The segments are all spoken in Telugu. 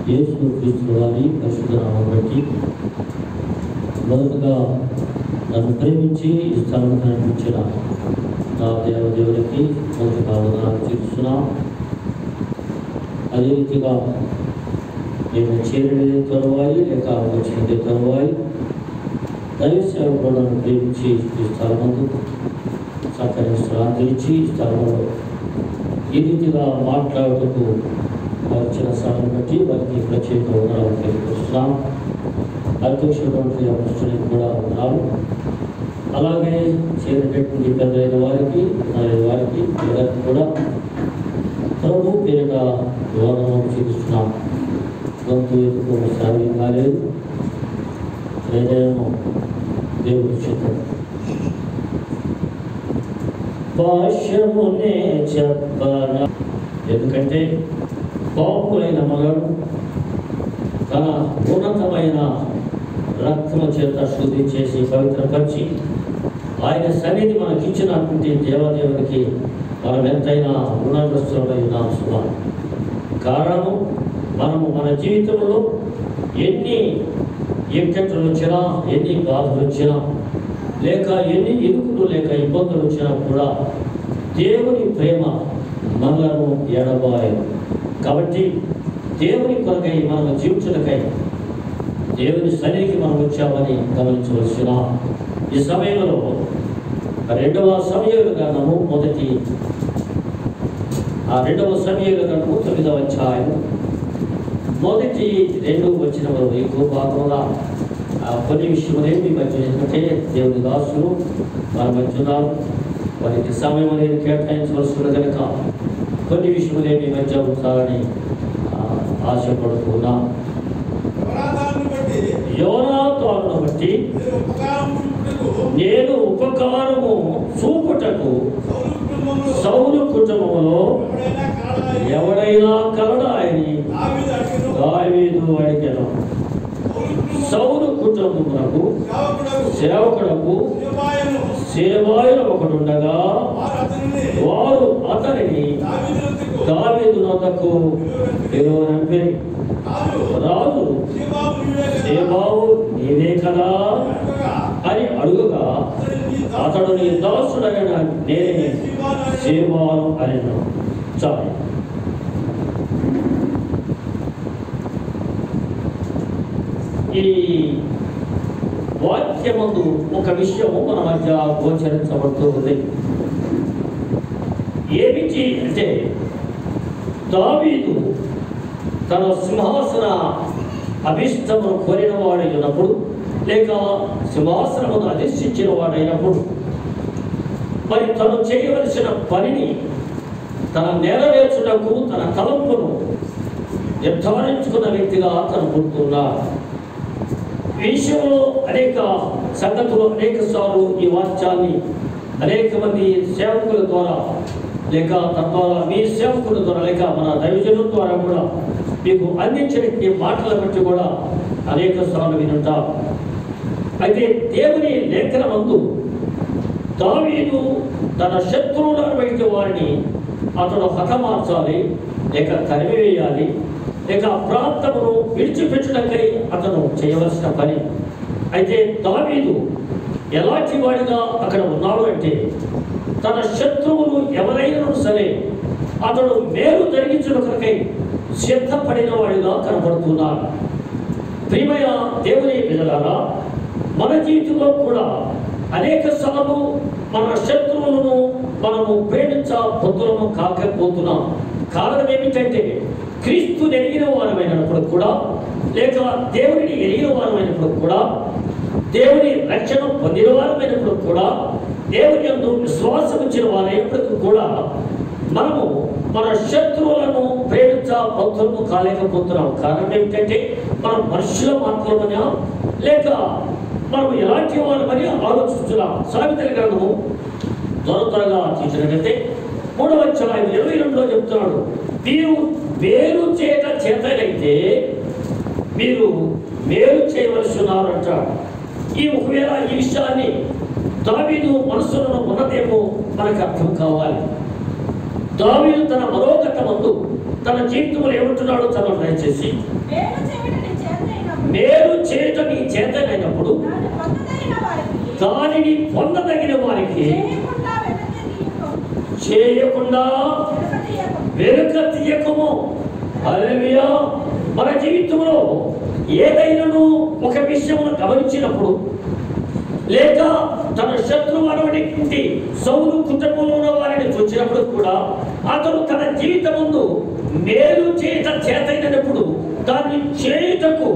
యేసు క్రీస్తు వారి పరిశుద్ధ నామమును బట్టి మొదటగా నన్ను ప్రేమించి ఈ స్థలం కనిపించిన నా దేవదేవునికి మొదటగా వందనాలు చెల్లిస్తున్నాం. అదే రీతిగా నేను చేరినదే తరువాయి లేక వచ్చినదే తరువాయి దైవ సేవకుడు నన్ను ప్రేమించి ఈ స్థలమందు చక్కని స్థలాన్ని ఇచ్చి ఈ స్థలంలో ఈ రీతిగా మాట్లాడుతూ వచ్చిన స్థలం బట్టి వారికి ప్రత్యేక వందనాలు తెలియపరుస్తున్నాం. అధ్యక్షుడు అపొస్తలునికి కూడా ఉన్నారు. అలాగే చేరినటువంటి పెద్దలైన వారికి వారికి అందరికీ కూడా ప్రభు పేరిట వందనాలు చెల్లిస్తున్నాం. గొంతు ఎందుకు సాధ్యం కాలేదు, ఏదైనా దేవుడు చిత్తం. భాష్యమునే చెప్పన, ఎందుకంటే పాపులైన మగడు తన ఉన్నతమైన రక్తము చేత శుద్ధి చేసి పవిత్రపరిచి ఆయన సన్నిధి మనకి ఇచ్చినటువంటి దేవదేవునికి మనం ఎంతైనా రుణగ్రస్తులమై ఉన్నాం. సుమా కారణము మనము మన జీవితంలో ఎన్ని ఇక్కట్లు వచ్చినా, ఎన్ని బాధలు వచ్చినా, లేక ఎన్ని ఇరుకులు లేక ఇబ్బందులు వచ్చినా కూడా దేవుని ప్రేమ మనలను ఎడబాయదు. కాబట్టి దేవుని కొరకై మనం జీవించటకై దేవుని సన్నిధికి మనం వచ్చామని గమనించవలసిన ఈ సమయంలో 2వ సమూయేలు గ్రంథము 2వ సమూయేలు గ్రంథము 9వ అధ్యాయం 1-2 వచనములు ఎక్కువ భాగంగా కొన్ని విషయములే మీ మధ్య, ఎందుకంటే దేవుని దాసులు మన మధ్య ఉన్నారు, వారికి సమయం అనేది కేటాయించవలసిన కనుక కొన్ని విషయములే మీ మధ్య ఉంచాలని ఆశపడుతున్నా. యోనాతానును బట్టి నేను ఉపకారము చూపుటకు సౌలు కుటుంబములో ఎవడైనా కలడాయని దావీదు అడిగాను. సౌలు కుటుంబమునకు సేవకుడకు సేవాయులు ఒకడుండగా వారు అతనిని దావీదు నొద్దకు పిలువనంపిరి. రాజు సేబావు నీవే కదా అని అడుగుగా అతడు నీ దాసుడైన నేనే సేవాను అనెను. చాలు. ఈ వాక్యమందు ఒక విషయము మన మధ్య గోచరించబడుతూ ఉంది. ఏమిటి అంటే, దావీదు తన సింహాసన అభిష్టమును కోరిన వాడైనప్పుడు, లేక సింహాసనమును అధిష్ఠించిన వాడైనప్పుడు, మరి తను చేయవలసిన పనిని తన నెరవేర్చుటకు తన తలంపును నిర్ధారించుకున్న వ్యక్తిగా తను పుడుతున్నాడు. ఈ విషయంలో అనేక సంగతులు అనేక సార్లు ఈ వాక్యాన్ని అనేక మంది సేవకుల ద్వారా, లేక తద్వారా మీ సేవకుల ద్వారా, లేక మన దైవజనుల ద్వారా కూడా మీకు అందించిన మాటల బట్టి కూడా అనేక సార్లు వినుంటాం. అయితే దేవుని లేఖనమందు దావీదు తన శత్రువులను బయట వారిని అతడు హతమార్చాలి, లేక తరిమివేయాలి, లేక ప్రాంతమును విడిచిపెట్టడానికై అతను చేయవలసిన పని. అయితే దావీదు ఎలాంటి వాడిగా అక్కడ ఉన్నాడు అంటే, తన శత్రువులు ఎవరైనా సరే అతడు మేలు జరిగించుటకై సిద్ధపడిన వాడిగా కనపడుతున్నాడు. ప్రియమైన దేవుని బిడ్డలారా, మన జీవితంలో కూడా అనేక సార్లు మన శత్రువులను మనము ప్రేమించబోతున్నాము కాకపోతున్నాం. కారణం ఏమిటంటే, క్రీస్తు ఎరిగిన వారమైనప్పుడు కూడా, లేక దేవుడిని ఎరిగిన వారమైనప్పుడు కూడా, దేవుని రక్షణ పొందిన వారమైనప్పుడు కూడా, దేవుని యందు విశ్వాసం ఉంచిన వారైనప్పటికీ కూడా మనము మన శత్రువులను ప్రేమించబోతున్నాము కాలేకపోతున్నాం. కారణం ఏమిటంటే, మనం మనుషుల మాత్రమేనా, లేక మనం ఎలాంటి వారమని ఆలోచిస్తున్నాం. సామెతల గ్రంథము త్వరగా తీసినట్లయితే 3వ అధ్యాయం 22లో చెప్తున్నాడు, మీరు వేరు చేతనైతే మీరు మేలు చేయవలసి ఉన్నారు అంటాడు. ఒకవేళ ఈ విషయాన్ని దావీదు మనసులో ఉన్నదేమో మనకు అర్థం కావాలి. దావీదు తన మనోగతమందు తన జీవితంలో ఏమంటున్నాడో చదవండి దయచేసి. మేలు చేయటం నీ చేతనైనప్పుడు దానిని పొందదగిన వారికి చేయకుండా వెనుక తీయకము. హల్లెలూయా. మన జీవితంలో ఏదైనాను ఒక విషయమును గమనించినప్పుడు, లేక తన శత్రువు అనబడి సౌలు కుటుంబంలో ఉన్న వారిని చూసినప్పుడు కూడా అతడు తన జీవితం ముందు మేలు చేయట చేతైనప్పుడు దాన్ని చేయుటకు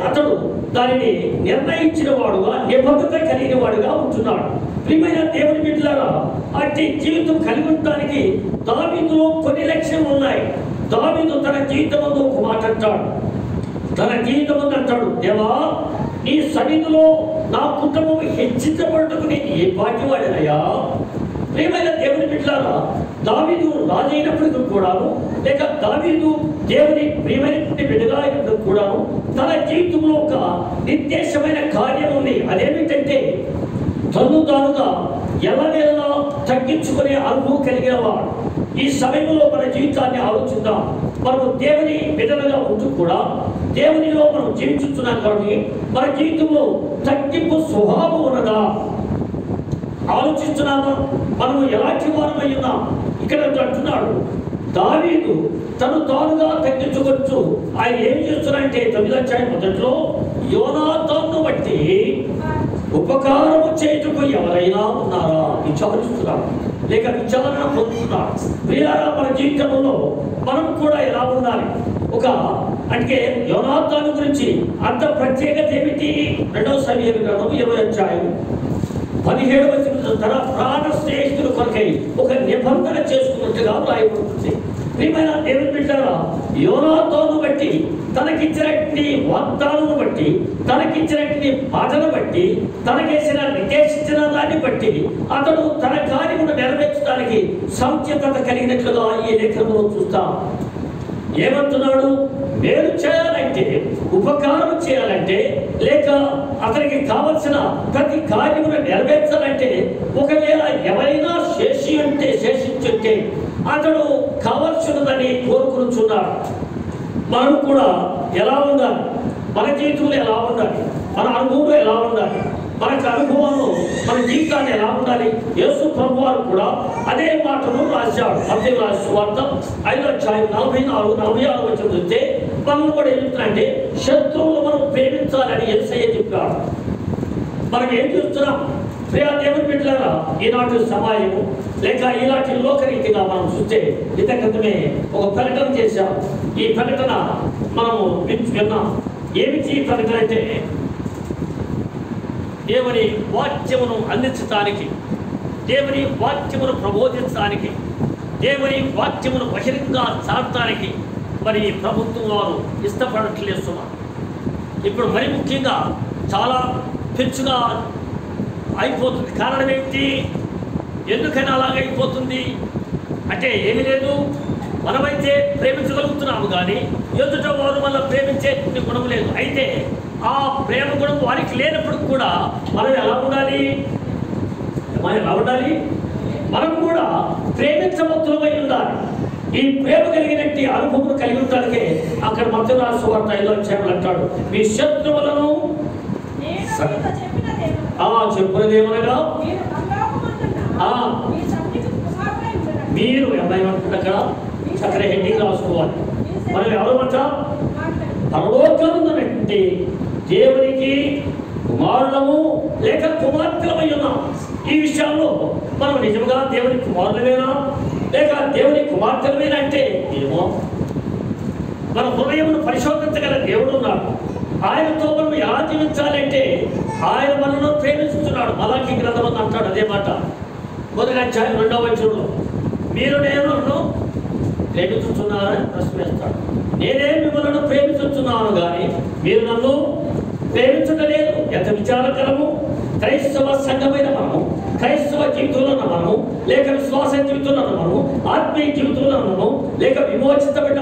అతడు దానిని నిర్ణయించిన వాడుగా, నిబద్ధత కలిగిన వాడుగా ఉంటున్నాడు. ప్రియమైన దేవుని బిడ్డలారా, అట్టి జీవితం కలిగి ఉండడానికి దావీదులో కొన్ని లక్ష్యాలు ఉన్నాయి. దావీదు తన జీవితం ముందు ఒక మాట అంటాడు. తన జీవితం ముందు అంటాడు, దేవా నీ సన్నిధిలో నా కుటుంబం హెచ్చించబడుటకు నేను ఏ పాటి వాడినయ్యా. ప్రియమైన దేవుని బిడ్డలారా, దావీదు రాజు అయినప్పటికీ కూడాను, లేక దావీదు దేవుని ప్రియమైన బిడ్డగా అయినప్పుడు కూడాను తన జీవితంలో ఒక నిర్దేశమైన కార్యం ఉంది. అదేమిటంటే తను తానుగా ఎల్లవేళలా తగ్గించుకునే అనుభవం కలిగిన వాడు. ఈ సమయంలో మన జీవితాన్ని ఆలోచిద్దాం. మనము దేవుని బిడ్డలుగా ఉంటూ కూడా దేవునిలో మనం జీవించుతున్నాం కాబట్టి మన జీవితంలో తగ్గింపు స్వభావం ఉన్నదా ఆలోచిస్తున్నామా? మనము ఎలాంటి వారమై ఉన్నాం? ఇక్కడ అంటున్నాడు దావీదు తను తానుగా తగ్గించుకోవచ్చు. ఆయన ఏం చేస్తున్నారంటే 9వ అధ్యాయం మొదట్లో యోనాతాను బట్టి ఉపకారము చేయుటకు ఎవరైనా ఉన్నారా విచారిస్తున్నాడు, లేక విచారణ పొందుతున్నాడు. ప్రియారా, మన జీవితంలో మనం కూడా ఎలా ఉండాలి? అంటే యోనాతాను గురించి అంత ప్రత్యేకత ఏమిటి? 2వ సమూయేలు గ్రంథం 20వ అధ్యాయం 17వ వచనం తన ప్రాణ స్నేహితుల కొరకై ఒక నిబంధన చేసుకున్నట్టుగా రాయబడుతుంది. ప్రియమైన దేవుని బిడ్డలారా, యోనాతాను బట్టి తనకిచ్చినటువంటి వాగ్దానం బట్టి, తనకిచ్చినటువంటి మాటను బట్టి, తనకేసిన నిర్దేశించిన దాన్ని బట్టి అతడు తన కార్యమును నెరవేర్చడానికి సంసిద్ధత కలిగినట్లుగా ఈ లేఖనంలో చూస్తాం. ఏమంటున్నాడు? మేలు చేయాలంటే, ఉపకారం చేయాలంటే, లేక అతనికి కావలసిన ప్రతి కార్యమును నెరవేర్చాలంటే, ఒకవేళ ఎవరైనా శేషించుంటే అతడు కావలసినదని కోరుకున్నాడు. మనం కూడా ఎలా ఉండాలి? మన జీవితంలో ఎలా ఉండాలి? మన అనుభవంలో ఎలా ఉండాలి? మనకు అనుభవంలో మన జీవితాన్ని ఎలా ఉండాలి? యేసు ప్రభువారు కూడా అదే మాటను రాశాడు. మత్తయి రాసిన సువార్త 5వ అధ్యాయం 44-46 వచనం చూస్తే మనం కూడా ఏం చెప్తున్నారంటే శత్రువులు మనం ప్రేమించాలని యేసయ్య చెప్పాడు. మనం ఏం చూస్తున్నాం? ప్రియ దేవుని బిడ్డలారా, ఈనాటి సమాజము లేక ఈనాటి లోకరీతిగా మనం చూస్తే ఇంతక్రితమే ఒక ప్రకటన చేశాం. ఈ ప్రకటన మనము విన్నాం. ఏమిటి ఈ ప్రకటన అంటే దేవుని వాక్యమును అందించడానికి, దేవుని వాక్యమును ప్రబోధించడానికి, దేవుని వాక్యమును బహిరంగంగా చాటడానికి మరి ప్రభుత్వం వారు ఇష్టపడట్లేస్తున్నారు. ఇప్పుడు మరి ముఖ్యంగా చాలా పెంచుగా అయిపోతుంది. కారణం ఏంటి? ఎందుకని అలాగైపోతుంది అంటే ఏమీ లేదు, మనమైతే ప్రేమించగలుగుతున్నాము కానీ ఎదుట వారు వల్ల ప్రేమించే గుణం లేదు. అయితే ఆ ప్రేమ గుణం వారికి లేనప్పుడు కూడా మనం ఎలా ఉండాలి? మనం కూడా ప్రేమించబద్దులమై ఉండాలి. ఈ ప్రేమ కలిగినట్టు అనుభవం కలిగి ఉండడానికే అక్కడ మత్తయి రాసిన సువార్త 5వ అధ్యాయంలో అంటాడు, మీ శత్రువులను చెప్పునదేమనగా మీరు ఏమైనా అక్కడ చక్కర హెడ్డింగ్ రాసుకోవాలి. మనం ఎవరమంట? పరలోకమున్నటువంటి దేవునికి కుమారులము లేక కుమార్తెలమై ఉన్నాం. ఈ విషయాల్లో మనం నిజంగా దేవుని కుమారులమేనా లేక దేవుని కుమార్తెలమేనా అంటే ఏమో. మన హృదయమును పరిశోధించగల దేవుడు ఉన్నాడు. ఆయనతో మనం ఎలా జీవించాలంటే ఆయన మనను ప్రేమిస్తున్నాడు. మలాకి గ్రంథం అంటాడు అదే మాట. 1వ అధ్యాయం 2వ వచనంలో మీరు నేను ప్రేమిస్తున్నారని ప్రశ్న వేస్తాడు. నేనే మిమ్మల్ని ప్రేమిస్తున్నాను కానీ మీరు నన్ను ప్రేమించలేదు. ఎంత విచారకరము! క్రైస్తవ సంఘమైన మనము, క్రైస్తవ జీవితంలో ఉన్న మనము, లేక విశ్వాస జీవితంలో ఉన్న మనము, ఆత్మీయ జీవితంలో ఉన్నాము, లేక విమోచించబడిన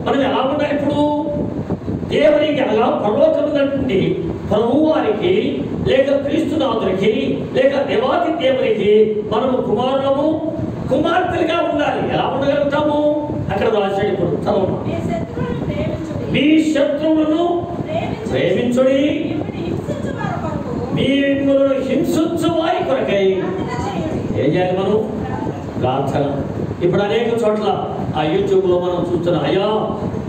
మనం ఎలా ఉండాలి? ఇప్పుడు దేవునికి అనగా పరలోకము నుండి ప్రభు వారికి లేక క్రీస్తునాథునికి లేక దేవాది దేవునికి మనము కుమారులము కుమార్తెలుగా ఉండాలి. ఎలా ఉండగలుగుతాము? అక్కడ రాశాడు. ఇప్పుడు చదవమా. మీ శత్రువులను ప్రేమించుడి, మిమ్మల్ని హింసించు వారి కొరకై ఏం చేయాలి మనం? ప్రార్థన. ఇప్పుడు అనేక చోట్ల ఆ యూట్యూబ్లో మనం చూస్తున్నాం, అయ్యా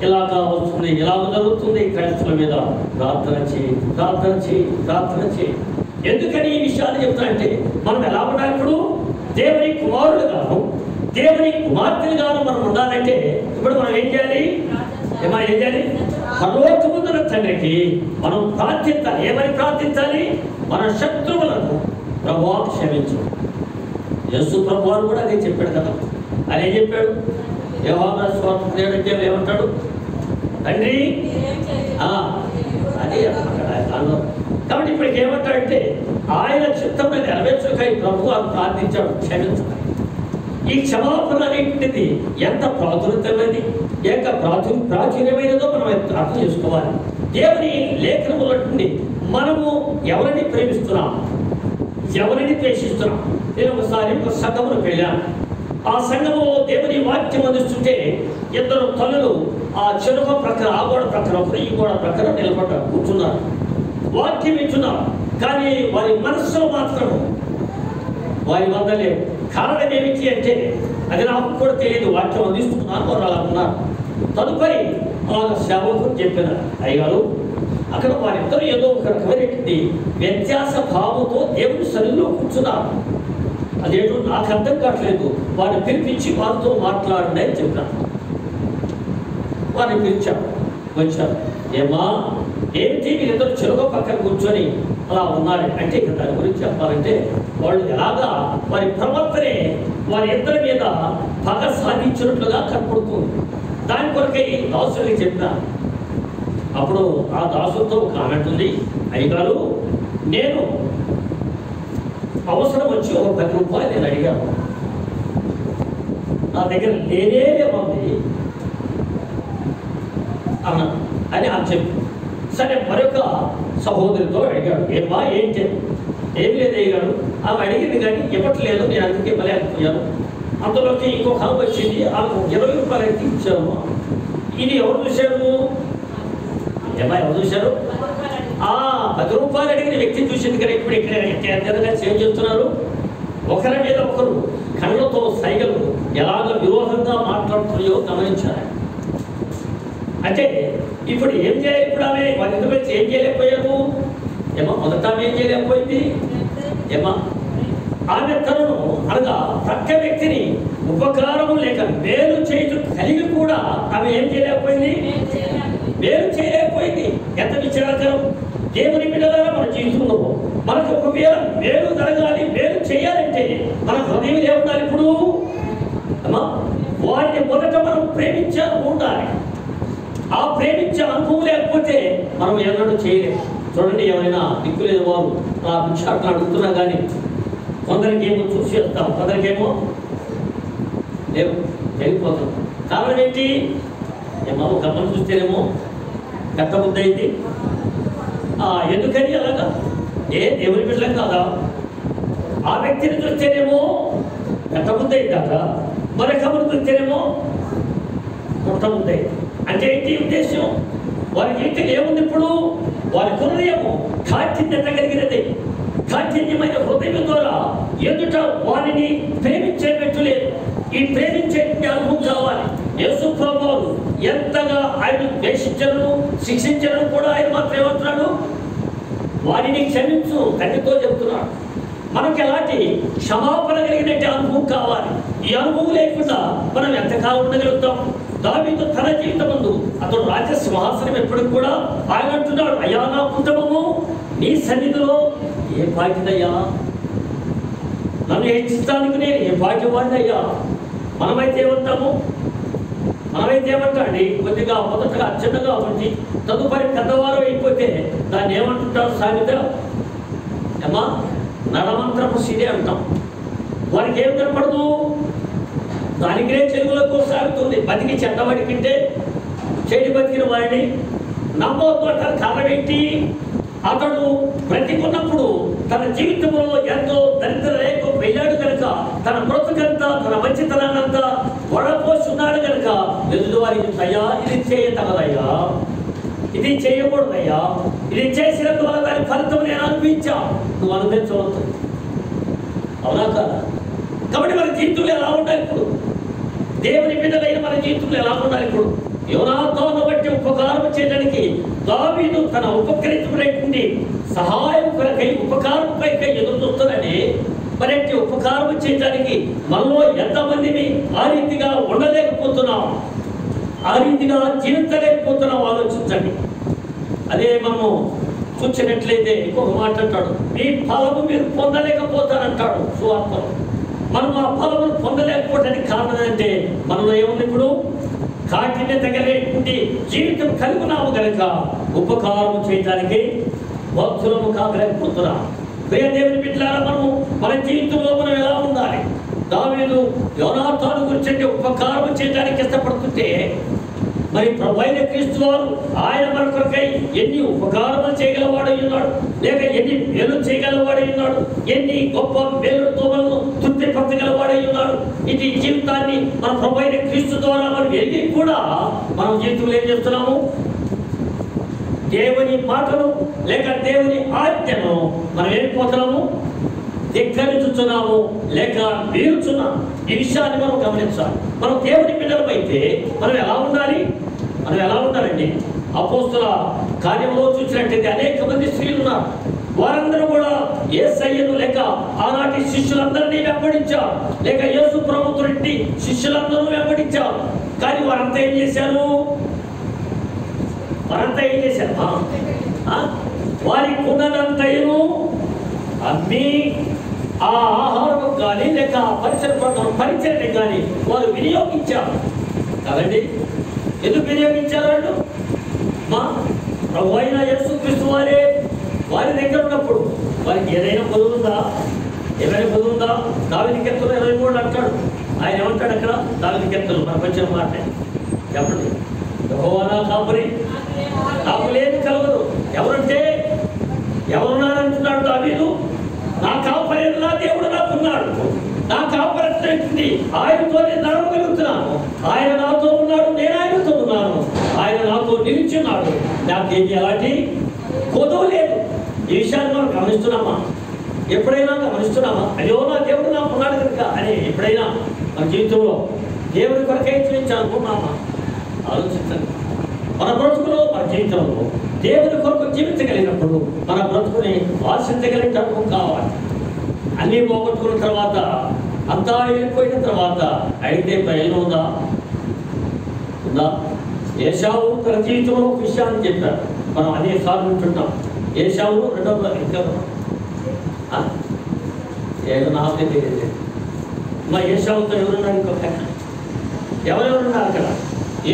ఇలాగా వస్తుంది, ఇలా జరుగుతుంది, క్రైస్తవుల మీద ప్రార్థన చేయి, ప్రార్థన చేయి, ప్రార్థన చేయి. ఎందుకని ఈ విషయాలు చెప్తా అంటే, మనం ఎలా ఉండాలి? ఇప్పుడు దేవుని కుమారులుగాను దేవుని కుమార్తెలుగాను మనం ఉండాలంటే ఇప్పుడు మనం ఏం చేయాలి? ఏం చేయాలి? పరలోకమున్న తండ్రికి మనం ప్రార్థించాలి. ఏమని ప్రార్థించాలి? మన శత్రువులను ప్రభువా క్షమించు. యేసు ప్రభువారు కూడా అదే చెప్పాడు కదా. ఆయన ఏం చెప్పాడు? యోహాను సువార్త ఏమంటాడు? తండ్రి అది కాబట్టి ఇప్పటికి ఏమంటాడంటే, ఆయన చిత్తం నెరవేర్చుకై ప్రభువారు ప్రార్థించాడు క్షమించడం. ఈ క్షమాపణ అనేటువంటిది ఎంత ప్రాచుర్యమైనది, ఎంత ప్రాచుర్యమైనదో మనం అర్థం చేసుకోవాలి. దేవుని లేఖనముల నుండి మనము ఎవరిని ప్రేమిస్తున్నాం, ఎవరిని ద్వేషిస్తున్నాం. నేను ఒకసారి ఒక సంఘములకు వెళ్ళాను. ఆ సంఘములో దేవుని వాక్యం అందిస్తుంటే ఇద్దరు తల్లులు ఆ చెరువు ప్రక్కన, ఆ గోడ ప్రక్కన, ఈ గోడ ప్రక్కన నిలబడ్డారు, కూర్చున్నారు, వాక్యం ఇచ్చున్నారు. కానీ వారి మనస్సులో మాత్రం వారి వద్ద లేవు. కారణం ఏమిటి అంటే, అది నాకు కూడా తెలియదు. వాక్యం అందిస్తున్నాను, వారు అలా ఉన్నారు. తదుపరి ఆ సేవకుడు చెప్పినారు, అయ్యగారు అక్కడ వారిద్దరూ ఏదో ఒక రకమైనటువంటి వ్యత్యాస భావంతో దేవుని సన్నిధిలో కూర్చున్నారు. అదేంటో నాకు అర్థం కావట్లేదు. వారిని పిలిపించి వారితో మాట్లాడండి అని చెప్పాను. వారిని పిలిచారు, వచ్చారు. ఏమా ఏమిటి మీరిద్దరు చెరువు పక్కన కూర్చొని అలా ఉన్నారు అంటే, ఇక దాని గురించి చెప్పాలంటే, వాళ్ళు ఎలాగా వారి ప్రవర్తనే వారి ఇద్దరి మీద పగ సాధించినట్లుగా కనపడుతుంది. దాని కొరకై దాసుడికి చెప్పిన. అప్పుడు ఆ దాసుడితో ఒక కామెంట్ ఉంది, అయ్యగారు నేను అవసరం వచ్చి ఒక 10 రూపాయలు నేను అడిగాను, నా దగ్గర లేనే ఉంది అన్నాను అని ఆమె చెప్పి. సరే మరొక సహోదరితో అడిగాడు, ఏమా ఏంటి? ఏం లేదు అయ్యాడు. ఆమె అడిగింది కానీ ఇవ్వట్లేదు, నేను అందుకే ఇవ్వలేకపోయాను. అందులోకి ఇంకొక ఆమె వచ్చింది, ఆమెకు 20 రూపాయలు అయితే ఇచ్చాను. ఇది ఎవరు చూశారు? ఏమా ఎవరు చూశారు? 10 రూపాయలు అడిగిన వ్యక్తిని చూసింది కదా. ఇప్పుడు ఇక్కడ సేవ్ చేస్తున్నారు. ఒకరి మీద ఒకరు కళ్ళతో సైగలు ఎలాగ విరోధంగా మాట్లాడుతున్నాయో గమనించారు. అంటే ఇప్పుడు ఏం చేయాలి? ఇప్పుడు ఆమె వారి వచ్చి ఏం చేయలేకపోయారు? ఏమో మొదట ఆమె ఏం చేయలేకపోయింది? ఏమా ఆమె తనను అనగా ప్రక్క వ్యక్తిని ఉపకారము లేక మేలు చేయటం కలిగి కూడా ఆమె ఏం చేయలేకపోయింది? మేలు చేయలేకపోయింది. ఎంత విచారకరం! దేవుని బిడ్డలారా మన జీవితంలో మనకు ఒకవేళ మేలు జరగాలి, మేలు చేయాలంటే మన హృదయం ఏముండాలి? ఇప్పుడు అమ్మా వారిని మొదట మనం ప్రేమించాలి ఉండాలి. ఆ ప్రేమించే అనుభవం లేకపోతే మనం ఎన్నడూ చేయలేము. చూడండి, ఎవరైనా దిక్కులేదు వారు ఆ భిక్షాటలు అడుగుతున్నా కానీ కొందరికేమో చూసి వస్తాం, కొందరికేమో లేవు, వెళ్ళిపోతాం. కారణం ఏంటి? ఏమో ఒక అమ్మను చూస్తేనేమో పెద్ద బుద్ధి అయింది. ఎందుకని అలాగా? దేవుని బిడ్డలం కాదా? ఆ వ్యక్తిని చూస్తేనేమో పెద్ద బుద్ధి అయిందాక, మరొక అమ్మను చూస్తేనేమో పుట్ట బుద్ధి అయింది. అంటే ఏంటి ఉద్దేశం? వారికి ఏంటి ఏముంది? ఇప్పుడు వారి హృదయము కాఠిన్యత కలిగినది. కాఠిన్యమైన హృదయం ద్వారా ఎదుట వారిని ప్రేమించేటట్టు లేదు. ఈ ప్రేమించే అనుభవం కావాలి. యేసు ప్రభువు ఎంతగా ఆయన ద్వేషించను, శిక్షించను కూడా ఆయన మాత్రం ఏమంటున్నాడు? వారిని క్షమించు తండ్రితో చెప్తున్నాడు. మనకి ఎలాంటి క్షమాపణ కలిగినట్టు అనుభవం కావాలి. ఈ అనుభవం లేకుండా మనం ఎంతకాలం ఉండగలుగుతాం? దావీదు తన జీవితం ముందు అతడు రాజ్య సింహాసనం ఎప్పటికి కూడా ఆయన అంటున్నాడు, అయ్యా నా కుటుంబము నీ సన్నిధిలో ఏ బాధ్యతయ్యా, నన్ను హెచ్చించడానికి నేను ఏ భాగ్యవాడిని అయ్యా. మనమైతే ఏమంటాము? మనమైతే ఏమంటాండి? కొద్దిగా మొదటగా అర్చనగా ఉండి తదుపరి పెద్దవారు అయిపోతే దాన్ని ఏమంటుంటారు? సామెత ఏమా నడమంత్రపు సిరి అంటాం. వారికి ఏం కనపడదు? దానికినే చెరువులకు సాగుతుంది. బతికి చెడ్డవాడికింటే చెడి బతికిన వాడిని నమ్మవద్దు అంటారు. కారణం ఏంటి? అతడు బ్రతికున్నప్పుడు తన జీవితంలో ఎంతో దరిద్ర రేఖ వెళ్ళాడు కనుక తన బ్రతుకంతా తన మంచితనాన్నంతా వడపోస్తున్నాడు కనుక ఎదుటి వారికి అయ్యా ఇది చేయతగదయ్యా, ఇది చేయకూడదయ్యా, ఇది చేసినందువల్ల దాని ఫలితం నేను అనిపించా, నువ్వు అనుభవించవద్దు. అవునా కాదా? కాబట్టి మన జీవితంలో ఎలా ఉండాలి? ఇప్పుడు దేవుని బిడ్డలైన మన జీవితంలో ఎలా ఉండాలి? ఇప్పుడు యోనాతాను బట్టి ఉపకారం చేయడానికి దావీదు తన ఉపకరించుకునేటువంటి సహాయం కొరకై ఉపకారం పైకై ఎదురు చూస్తాడని మరి ఉపకారం చేయడానికి మనలో ఎంతమందిని ఆ రీతిగా ఉండలేకపోతున్నాం, ఆ రీతిగా జీవించలేకపోతున్నాం ఆలోచించండి. అదే మనము చూసినట్లయితే ఇంకొక మాట అంటాడు, మీ ఫలము మీరు పొందలేకపోతారంటాడు సువార్తలో. మనం ఆ ఫలమును పొందలేకపోవడానికి కారణం ఏంటంటే మనలో ఏముంది? ఇప్పుడు కాటిని తగలేటువంటి జీవితం కలుగున్నాము కనుక ఉపకారం చేయడానికి భక్తులము కాగలేకపోతున్నాం. ప్రియ దేవుని బిడ్డలారా, మనము మన జీవితంలో మనం ఎలా ఉండాలి? దావీదు యోనాతాను గురించి ఉపకారం చేయడానికి ఇష్టపడుతుంటే మరి ప్రభువైన క్రీస్తు వారు ఆయన మన కొరకై ఎన్ని ఉపకారములు చేయగలవాడై ఉన్నాడు, లేక ఎన్ని మేలు చేయగలవాడై ఉన్నాడు, ఎన్ని గొప్ప మేలుతో మనల్ని తృప్తిపరచగలవాడై ఉన్నాడు. ఇది జీవితాన్ని మన ప్రభువైన క్రీస్తు ద్వారా మనం వెళ్ళి కూడా మనం జీవితంలో ఏం చేస్తున్నాము? దేవుని మాటలు లేక దేవుని ఆజ్ఞను మనం వెళ్ళిపోతున్నాము, ధిక్కరించుతున్నాము లేక వీరుచున్నాము. ఈ విషయాన్ని మనం గమనించాలి. మనం దేవుని బిడ్డలమైతే మనం ఎలా ఉండాలి? మనం ఎలా ఉండాలండి? అపోస్తుల కార్యంలో చూసినట్టయితే అనేక మంది స్త్రీలు ఉన్నారు. వారందరూ కూడా యేసయ్యను లేక ఆనాటి శిష్యులందరినీ వెంబడించారు, లేక యేసు ప్రభువుని శిష్యులందరూ వెంబడించారు. కానీ వారంతా ఏం చేశారు? వారికి ఉన్నదంతయును అమ్మి ఆ ఆహారం కానీ లేక పరిచయం కానీ వారు వినియోగించారు కదండి. ఎందుకు వినియోగించారు? వాళ్ళు మా ప్రభు అయిన యేసుక్రీస్తు వారే వారి దగ్గర ఉన్నప్పుడు వారికి ఏదైనా పొదువుందా? ఏమైనా పొదువుందా? దావీదు కీర్తన 23 అంటాడు. ఆయన ఏమంటాడు అక్కడ? దావీదు కీర్తనలు మనకు వచ్చిన మాట చెప్పండి. యెహోవా నా కాపరి, నాకు లేని కలగదు. ఎవరంటే ఎవరున్నారంటున్నాడు దావీదు? నా కాపరి నా దేవుడు నాకున్నాడు. నా కాపరి ఆయనతో నేను నడవగలుగుతున్నాను. ఆయన నాతో ఉన్నాడు, నేను ఆయనతో ఉన్నాను. ఆయన నాతో నిలిచున్నాడు. నాకేమి ఎలాంటి కొదువు లేదు. ఈ విషయాన్ని మనం గమనిస్తున్నామా? ఎప్పుడైనా గమనిస్తున్నామా? అయ్యో నా దేవుడు నాకు ఉన్నాడు కనుక అని ఎప్పుడైనా మన జీవితంలో దేవుడి కొరకై జీవించాలనుకున్నామా? ఆలోచించండి. మన బ్రతుకులో మన జీవితంలో దేవుని కొరకు జీవించగలిగినప్పుడు మన బ్రతుకుని ఆశించగలిగినట్టు కావాలి. అన్నీ పోగొట్టుకున్న తర్వాత, అంతా వెళ్ళిపోయిన తర్వాత అడిగితే ప్రయోజనం ఉందా? ఏశావు తన జీవితంలో ఒక విషయాన్ని చెప్పారు. మనం అనేక సార్లు వింటుంటాం. ఏశావు రెండవ ఇంకా ఏదో నాకే తెలియదు. మా ఏశావుతో ఎవరున్నారు? ఇంకొక ఎవరెవరున్నారు అక్కడ?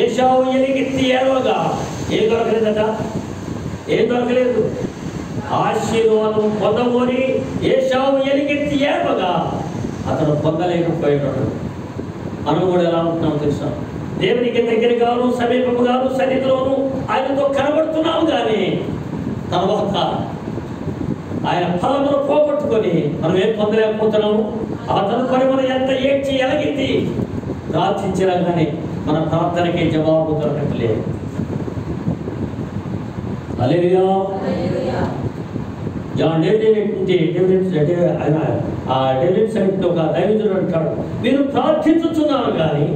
ఏశావు ఎలిగెత్తి ఏడవగా ఏం దొరకలేదట? ఏం దొరకలేదు. ఆశీర్వాదం పొందమని ఏశావు ఎలిగెత్తి ఏడవగా అతను పొందలేకపోయినాడు. మనం కూడా ఎలా ఉంటున్నాం తెలుసా? దేవునికి దగ్గరగాను సమీపముగాను సన్నిధిలోను ఆయనతో కనబడుతున్నాము, కానీ తర్వాత ఆయన ఫలమును పోగొట్టుకొని మనం ఏం పొందలేకపోతున్నాము. ఆ తదుపరి మనం ఎంత ఏడ్చి ఎలగెత్తి ప్రార్థించినా కానీ మన ప్రార్థనకి జవాబు దొరకట్లేదు. హల్లెలూయా. జాన్ డేవిడ్ సైట్ ఒక దైవజనుడు అంటాడు, మీరు ప్రార్థించుచున్నారు కానీ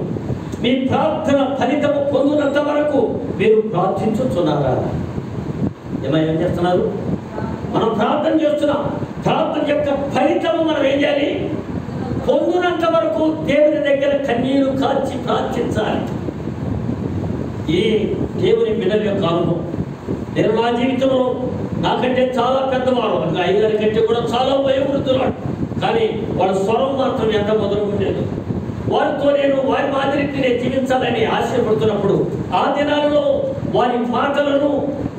మీ ప్రార్థన ఫలితము పొందినంత వరకు మీరు ప్రార్థించుచున్నారా? ఏం చేస్తున్నారు? మనం ప్రార్థన చేస్తున్నాం. ప్రార్థన యొక్క ఫలితము మనం ఏం చేయాలి? పొందినంత వరకు దేవుని దగ్గర కన్నీరు కాచి ప్రార్థించాలి. ఈ దేవుని బిడ్డల యొక్క అనుభవం నేను నా జీవితంలో నాకంటే చాలా పెద్దవాడు, ఐదారి కంటే కూడా చాలా వయోవృద్ధులు, కానీ వాళ్ళ స్వరం మాత్రం ఎంత మొదలుకుండేది. వారితో నేను వారి మాదిరికి నేను జీవించాలని ఆశపడుతున్నప్పుడు ఆ దినాలలో వారి మాటలను,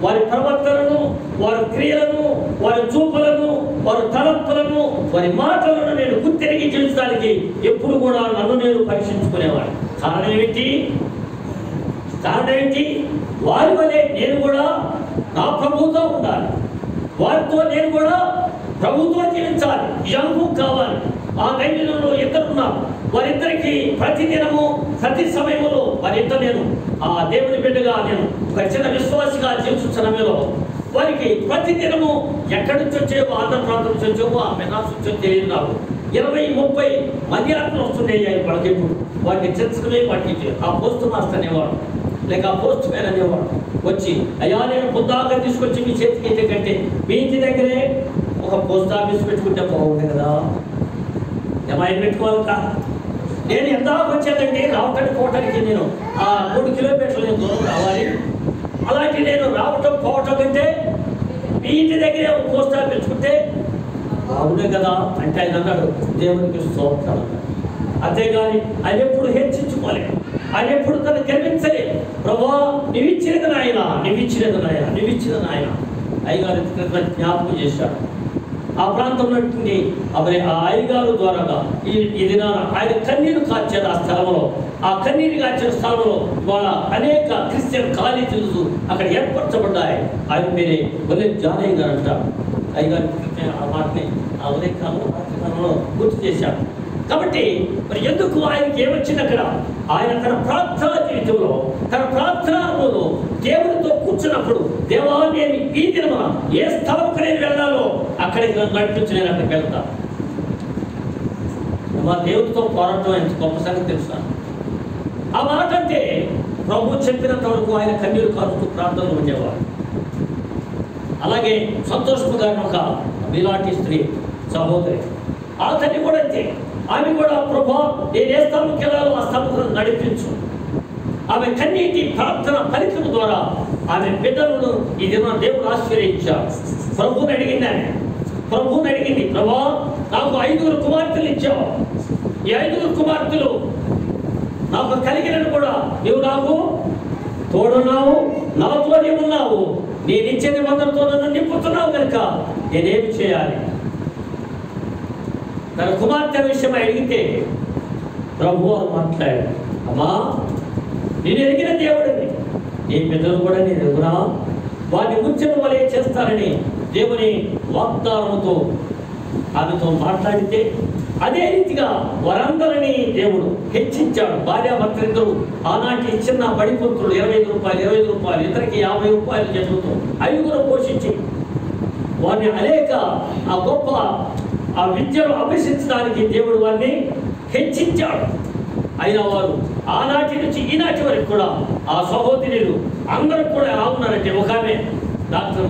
వారి ప్రవర్తనను, వారి క్రియలను, వారి చూపులను, వారి తలంపులను, వారి మాటలను నేను గుర్తిరిగి జీవించడానికి ఎప్పుడు కూడా నన్ను నేను పరీక్షించుకునేవాడు. కారణం ఏమిటి? వారి వలె నేను కూడా నా ప్రభువుతో ఉండాలి. వారితో నేను కూడా ప్రభుతో జీవించాలి. ఈ అనుభవం కావాలి. ఆ దైవజనులు ఇద్దరున్నారు. వారిద్దరికి ప్రతిదినము ప్రతి సమయంలో వారిద్దరు నేను ఆ దేవుని బిడ్డగా నేను ఒక చిన్న విశ్వాసిగా జీవిస్తున్న సమయంలో వారికి ప్రతిదినము ఎక్కడి నుంచి వచ్చేవో ఆంధ్ర ప్రాంతం నుంచి వచ్చేవో ఆ మెనాస్ నుంచి తెలియదు నాకు 20-30 మంది ఆత్మలు వస్తుండేవి వాళ్ళకి. ఇప్పుడు వాటిని చర్చమే వాటికి ఆ పోస్ట్ మాస్టర్ అనేవాడు లేక ఆ పోస్ట్ మ్యాన్ అనేవాడు వచ్చి, అయ్యా నేను పొద్దాక తీసుకొచ్చి మీ చేతికి అయితే కంటే మీ ఇంటి దగ్గరే ఒక పోస్ట్ ఆఫీస్ పెట్టుకుంటే బాగుంటుంది కదా, ఏమైనా పెట్టుకోవాలక. నేను ఎంత వచ్చేదండి రావటానికి పోవటానికి నేను 3 కిలోమీటర్లు నేను దూరం రావాలి. అలాంటి నేను రావటం పోవటం కంటే మీ ఇంటి దగ్గరే ఒక పోస్ట్ ఆఫీస్ పెట్టుకుంటే బాగుండే కదా అంటే ఆయన అన్నాడు, దేవునికి స్తోత్రాలు. అంతేగాని ఆయన ఎప్పుడు హెచ్చించుకోలేదు, ఆయన ఎప్పుడు తను గర్వించలేదు. ప్రభా నువ్వు ఇచ్చినది నాయన, నువ్వు ఇచ్చినది నాయన, నువ్వు ఇచ్చినది నాయన అయ్యగారు జ్ఞాపకం చేశాడు. ఆ ప్రాంతంలో ఆ అయ్యగారు ద్వారాగా ఈ దినాన ఆయన కన్నీరు కార్చారు. ఆ స్థలంలో ఆ కన్నీరు కార్చిన స్థలంలో ఇవాళ అనేక క్రిస్టియన్ కాలేజీలు అక్కడ ఏర్పరచబడ్డాయి. ఆయన మీరే వల్లే జానయ్య గారు అంటారు. అయ్యగారి ఆ మాటని ఆ ఉదయకాలంలో గుర్తు చేశాడు. కాబట్టి మరి ఎందుకు ఆయనకి ఏమొచ్చింది అక్కడ? ఆయన తన ప్రార్థనా జీవితంలో తన ప్రార్థనలో దేవుడితో కూర్చున్నప్పుడు, దేవా నేను ఈ దినమున ఏ స్థలంకు నేను వెళ్ళాలో అక్కడికి నడిపించి నేను అక్కడికి వెళ్తాను. మా దేవుడితో పోరాటం ఎంత గొప్ప సంగతి తెలుసా? ఆ మాట అంటే ప్రభు చెప్పినంత వరకు ఆయన కన్నీరు కారుతూ ప్రార్థనలు ఉండేవాడు. అలాగే సంతోషము గారిని ఒక మీలాంటి స్త్రీ సహోదరి, ఆ తల్లి కూడా అంతే. ఆమె కూడా ప్రభా నేను ఏ స్థలంకి వెళ్ళాలో ఆ స్థలం నడిపించు. ఆమె కన్నీటి ప్రార్థన ఫలితం ద్వారా ఆమె బిడ్డలను ఈ దిన దేవుడు ఆశ్చర్యించాడు. ప్రభువుని అడిగింది, ప్రభువుని అడిగింది, ప్రభా నాకు 5 కుమార్తెలు ఇచ్చావు, ఈ 5 కుమార్తెలు నాకు కలిగినను కూడా నీవు నాకు తోడున్నావు, నాతోనే ఉన్నావు, నేను ఇచ్చే నిబంధనతో నన్ను నింపుతున్నావు కనుక నేనేమి చేయాలి? తన కుమార్తె విషయం అడిగితే ప్రభు అని మాట్లాడాడు, అమ్మా నేను ఎరిగిన దేవుడిని, నీ పెద్దలు కూడా నేను ఎరుగునా, వారిని ఉంచిన వలే చేస్తారని దేవుని వాగ్దానంతో ఆమెతో మాట్లాడితే అదే రీతిగా వారందరినీ దేవుడు హెచ్చించాడు. భార్యాభర్తలిద్దరూ ఆనాటి చిన్న బడిపంతులు 25 రూపాయలు ఇతరికి 50 రూపాయలు చెబుతూ 5 పోషించి వారిని అనేక ఆ గొప్ప ఆ విద్యను అభ్యసించడానికి దేవుడు వారిని హెచ్చించాడు. అయినా వారు ఆనాటి నుంచి ఈనాటి వరకు కూడా ఆ సహోదరులు అందరూ కూడా ఎలా ఉన్నారంటే, ఒక ఆమె డాక్టర్,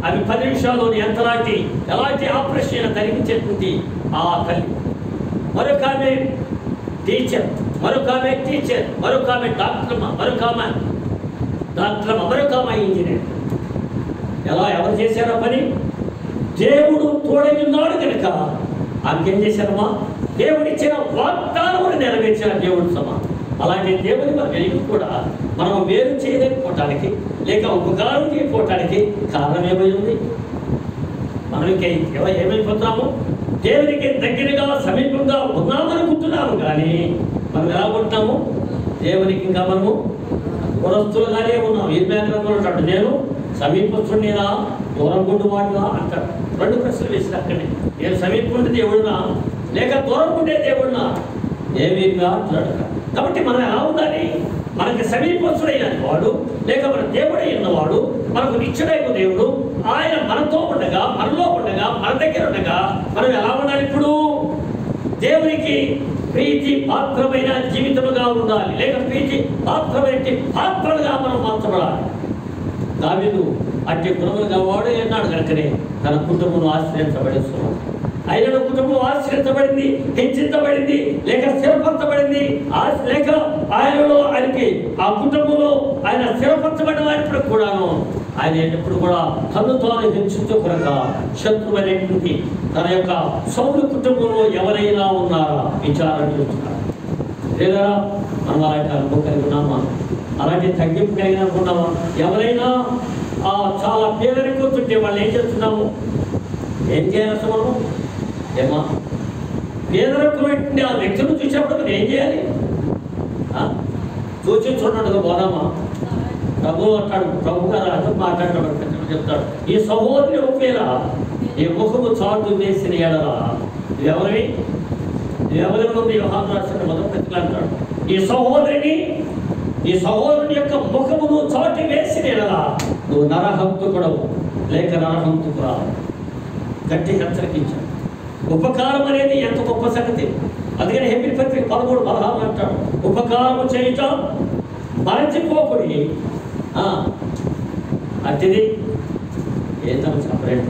ఆమె 10 నిమిషాల్లోని ఎలాంటి ఆపరేషన్ జరిగించేటువంటి ఆ తల్లి, మరొక ఆమె టీచర్, మరొక ఆమె డాక్టర్మ, మరొక ఆమె ఇంజనీర్. ఎవరు చేశారో పని? దేవుడు తోడైనాడు కనుక ఆమెకేం చేశారమ్మా? దేవుడిచ్చిన వాగ్దానమును నెరవేర్చిన దేవుడు సమా. అలాంటి దేవుని మనకి కూడా మనం వేరు చేయలేకపోవటానికి లేక ఉపకారం చేయకపోవటానికి కారణం ఏమై ఉంది? మనం ఏమైపోతున్నాము? దేవునికి దగ్గరగా సమీపంగా ఉన్నామనుకుంటున్నాము, కానీ మనం ఎలా ఉంటున్నాము? దేవునికి ఇంకా మనము పురస్తులుగానే ఉన్నాం. ఈ మేకరంలో ఉంటాడు, నేను సమీపస్తుడినా దూరం గుండు వాడునా అంటాడు. 2 ప్రశ్నలు వేసిన అక్కడే, నేను సమీపం దేవుడునా లేక దూరం ఉండే దేవుడునా ఏమీగా అంటాడు. కాబట్టి మనం ఎలా ఉండాలి? మనకి సమీపస్తుడైన వాడు లేక మన దేవుడై ఉన్నవాడు, మనకు నిత్యుడైన దేవుడు, ఆయన మనతో ఉండగా, మనలో ఉండగా, మన దగ్గర ఉండగా మనం ఎలా ఉండాలి? ఇప్పుడు దేవునికి ప్రీతి పాత్రమైన జీవితముగా ఉండాలి, లేక ప్రీతి పాత్రమైన పాత్రలుగా మనం మార్చబడాలి. దావీదు అట్టి గుణములుగా వాడు అన్నాడు కనుకనే తన కుటుంబం ఆశ్రయించబడేస్తున్నాడు. ఆయన కుటుంబం ఆశ్రయించబడింది, హెచ్చించబడింది, లేక స్థిరపరచబడింది, లేక ఆయనకి ఆ కుటుంబంలో ఆయన స్థిరపరచబడిన వారిప్పుడు కూడాను ఆయన ఎప్పుడు కూడా తను తాను హెచ్చించుకొనక శత్రువు అనేటువంటి తన యొక్క సౌలు కుటుంబంలో ఎవరైనా ఉన్నారా విచారణ చేస్తున్నారు. లేదా మనం అలాంటి అనుభవం కలిగి ఉన్నామా? అలాంటి తగ్గింపు కలిగిన అనుకున్నామా? ఎవరైనా చాలా పేదరికొస్తుంటే వాళ్ళు ఏం చేస్తున్నాము? ఏం చేయాలి అసలు మనం? ఏమా పేదరికటువంటి ఆ వ్యక్తులను చూసినప్పుడు మనం ఏం చేయాలి? చూసి చూడటం పోదామా? ప్రభు అంటాడు, ప్రభు గారు మాట్లాడతాడు, చెప్తాడు, ఈ సహోదరి ఒకేలా ఈ ముఖము చాటు వేసిన ఎడలా ఎవరి ముందు యోహాను రాసిన మొదటి పత్రికలో అంటాడు, ఈ సహోదరుని యొక్క ముఖమును చాటి వేసి నేనలా నువ్వు నరహంతుకుడవు లేక నరహంతుకురా. గట్టి హెచ్చరికించాడు. ఉపకారం అనేది ఎంత గొప్ప సంగతి. అందుకని హెబ్రీ పత్రిక 13:16 అంటాడు, ఉపకారము చేయుట మరచిపోకుడి. అట్టిది ఏంటని చెప్పలేదు.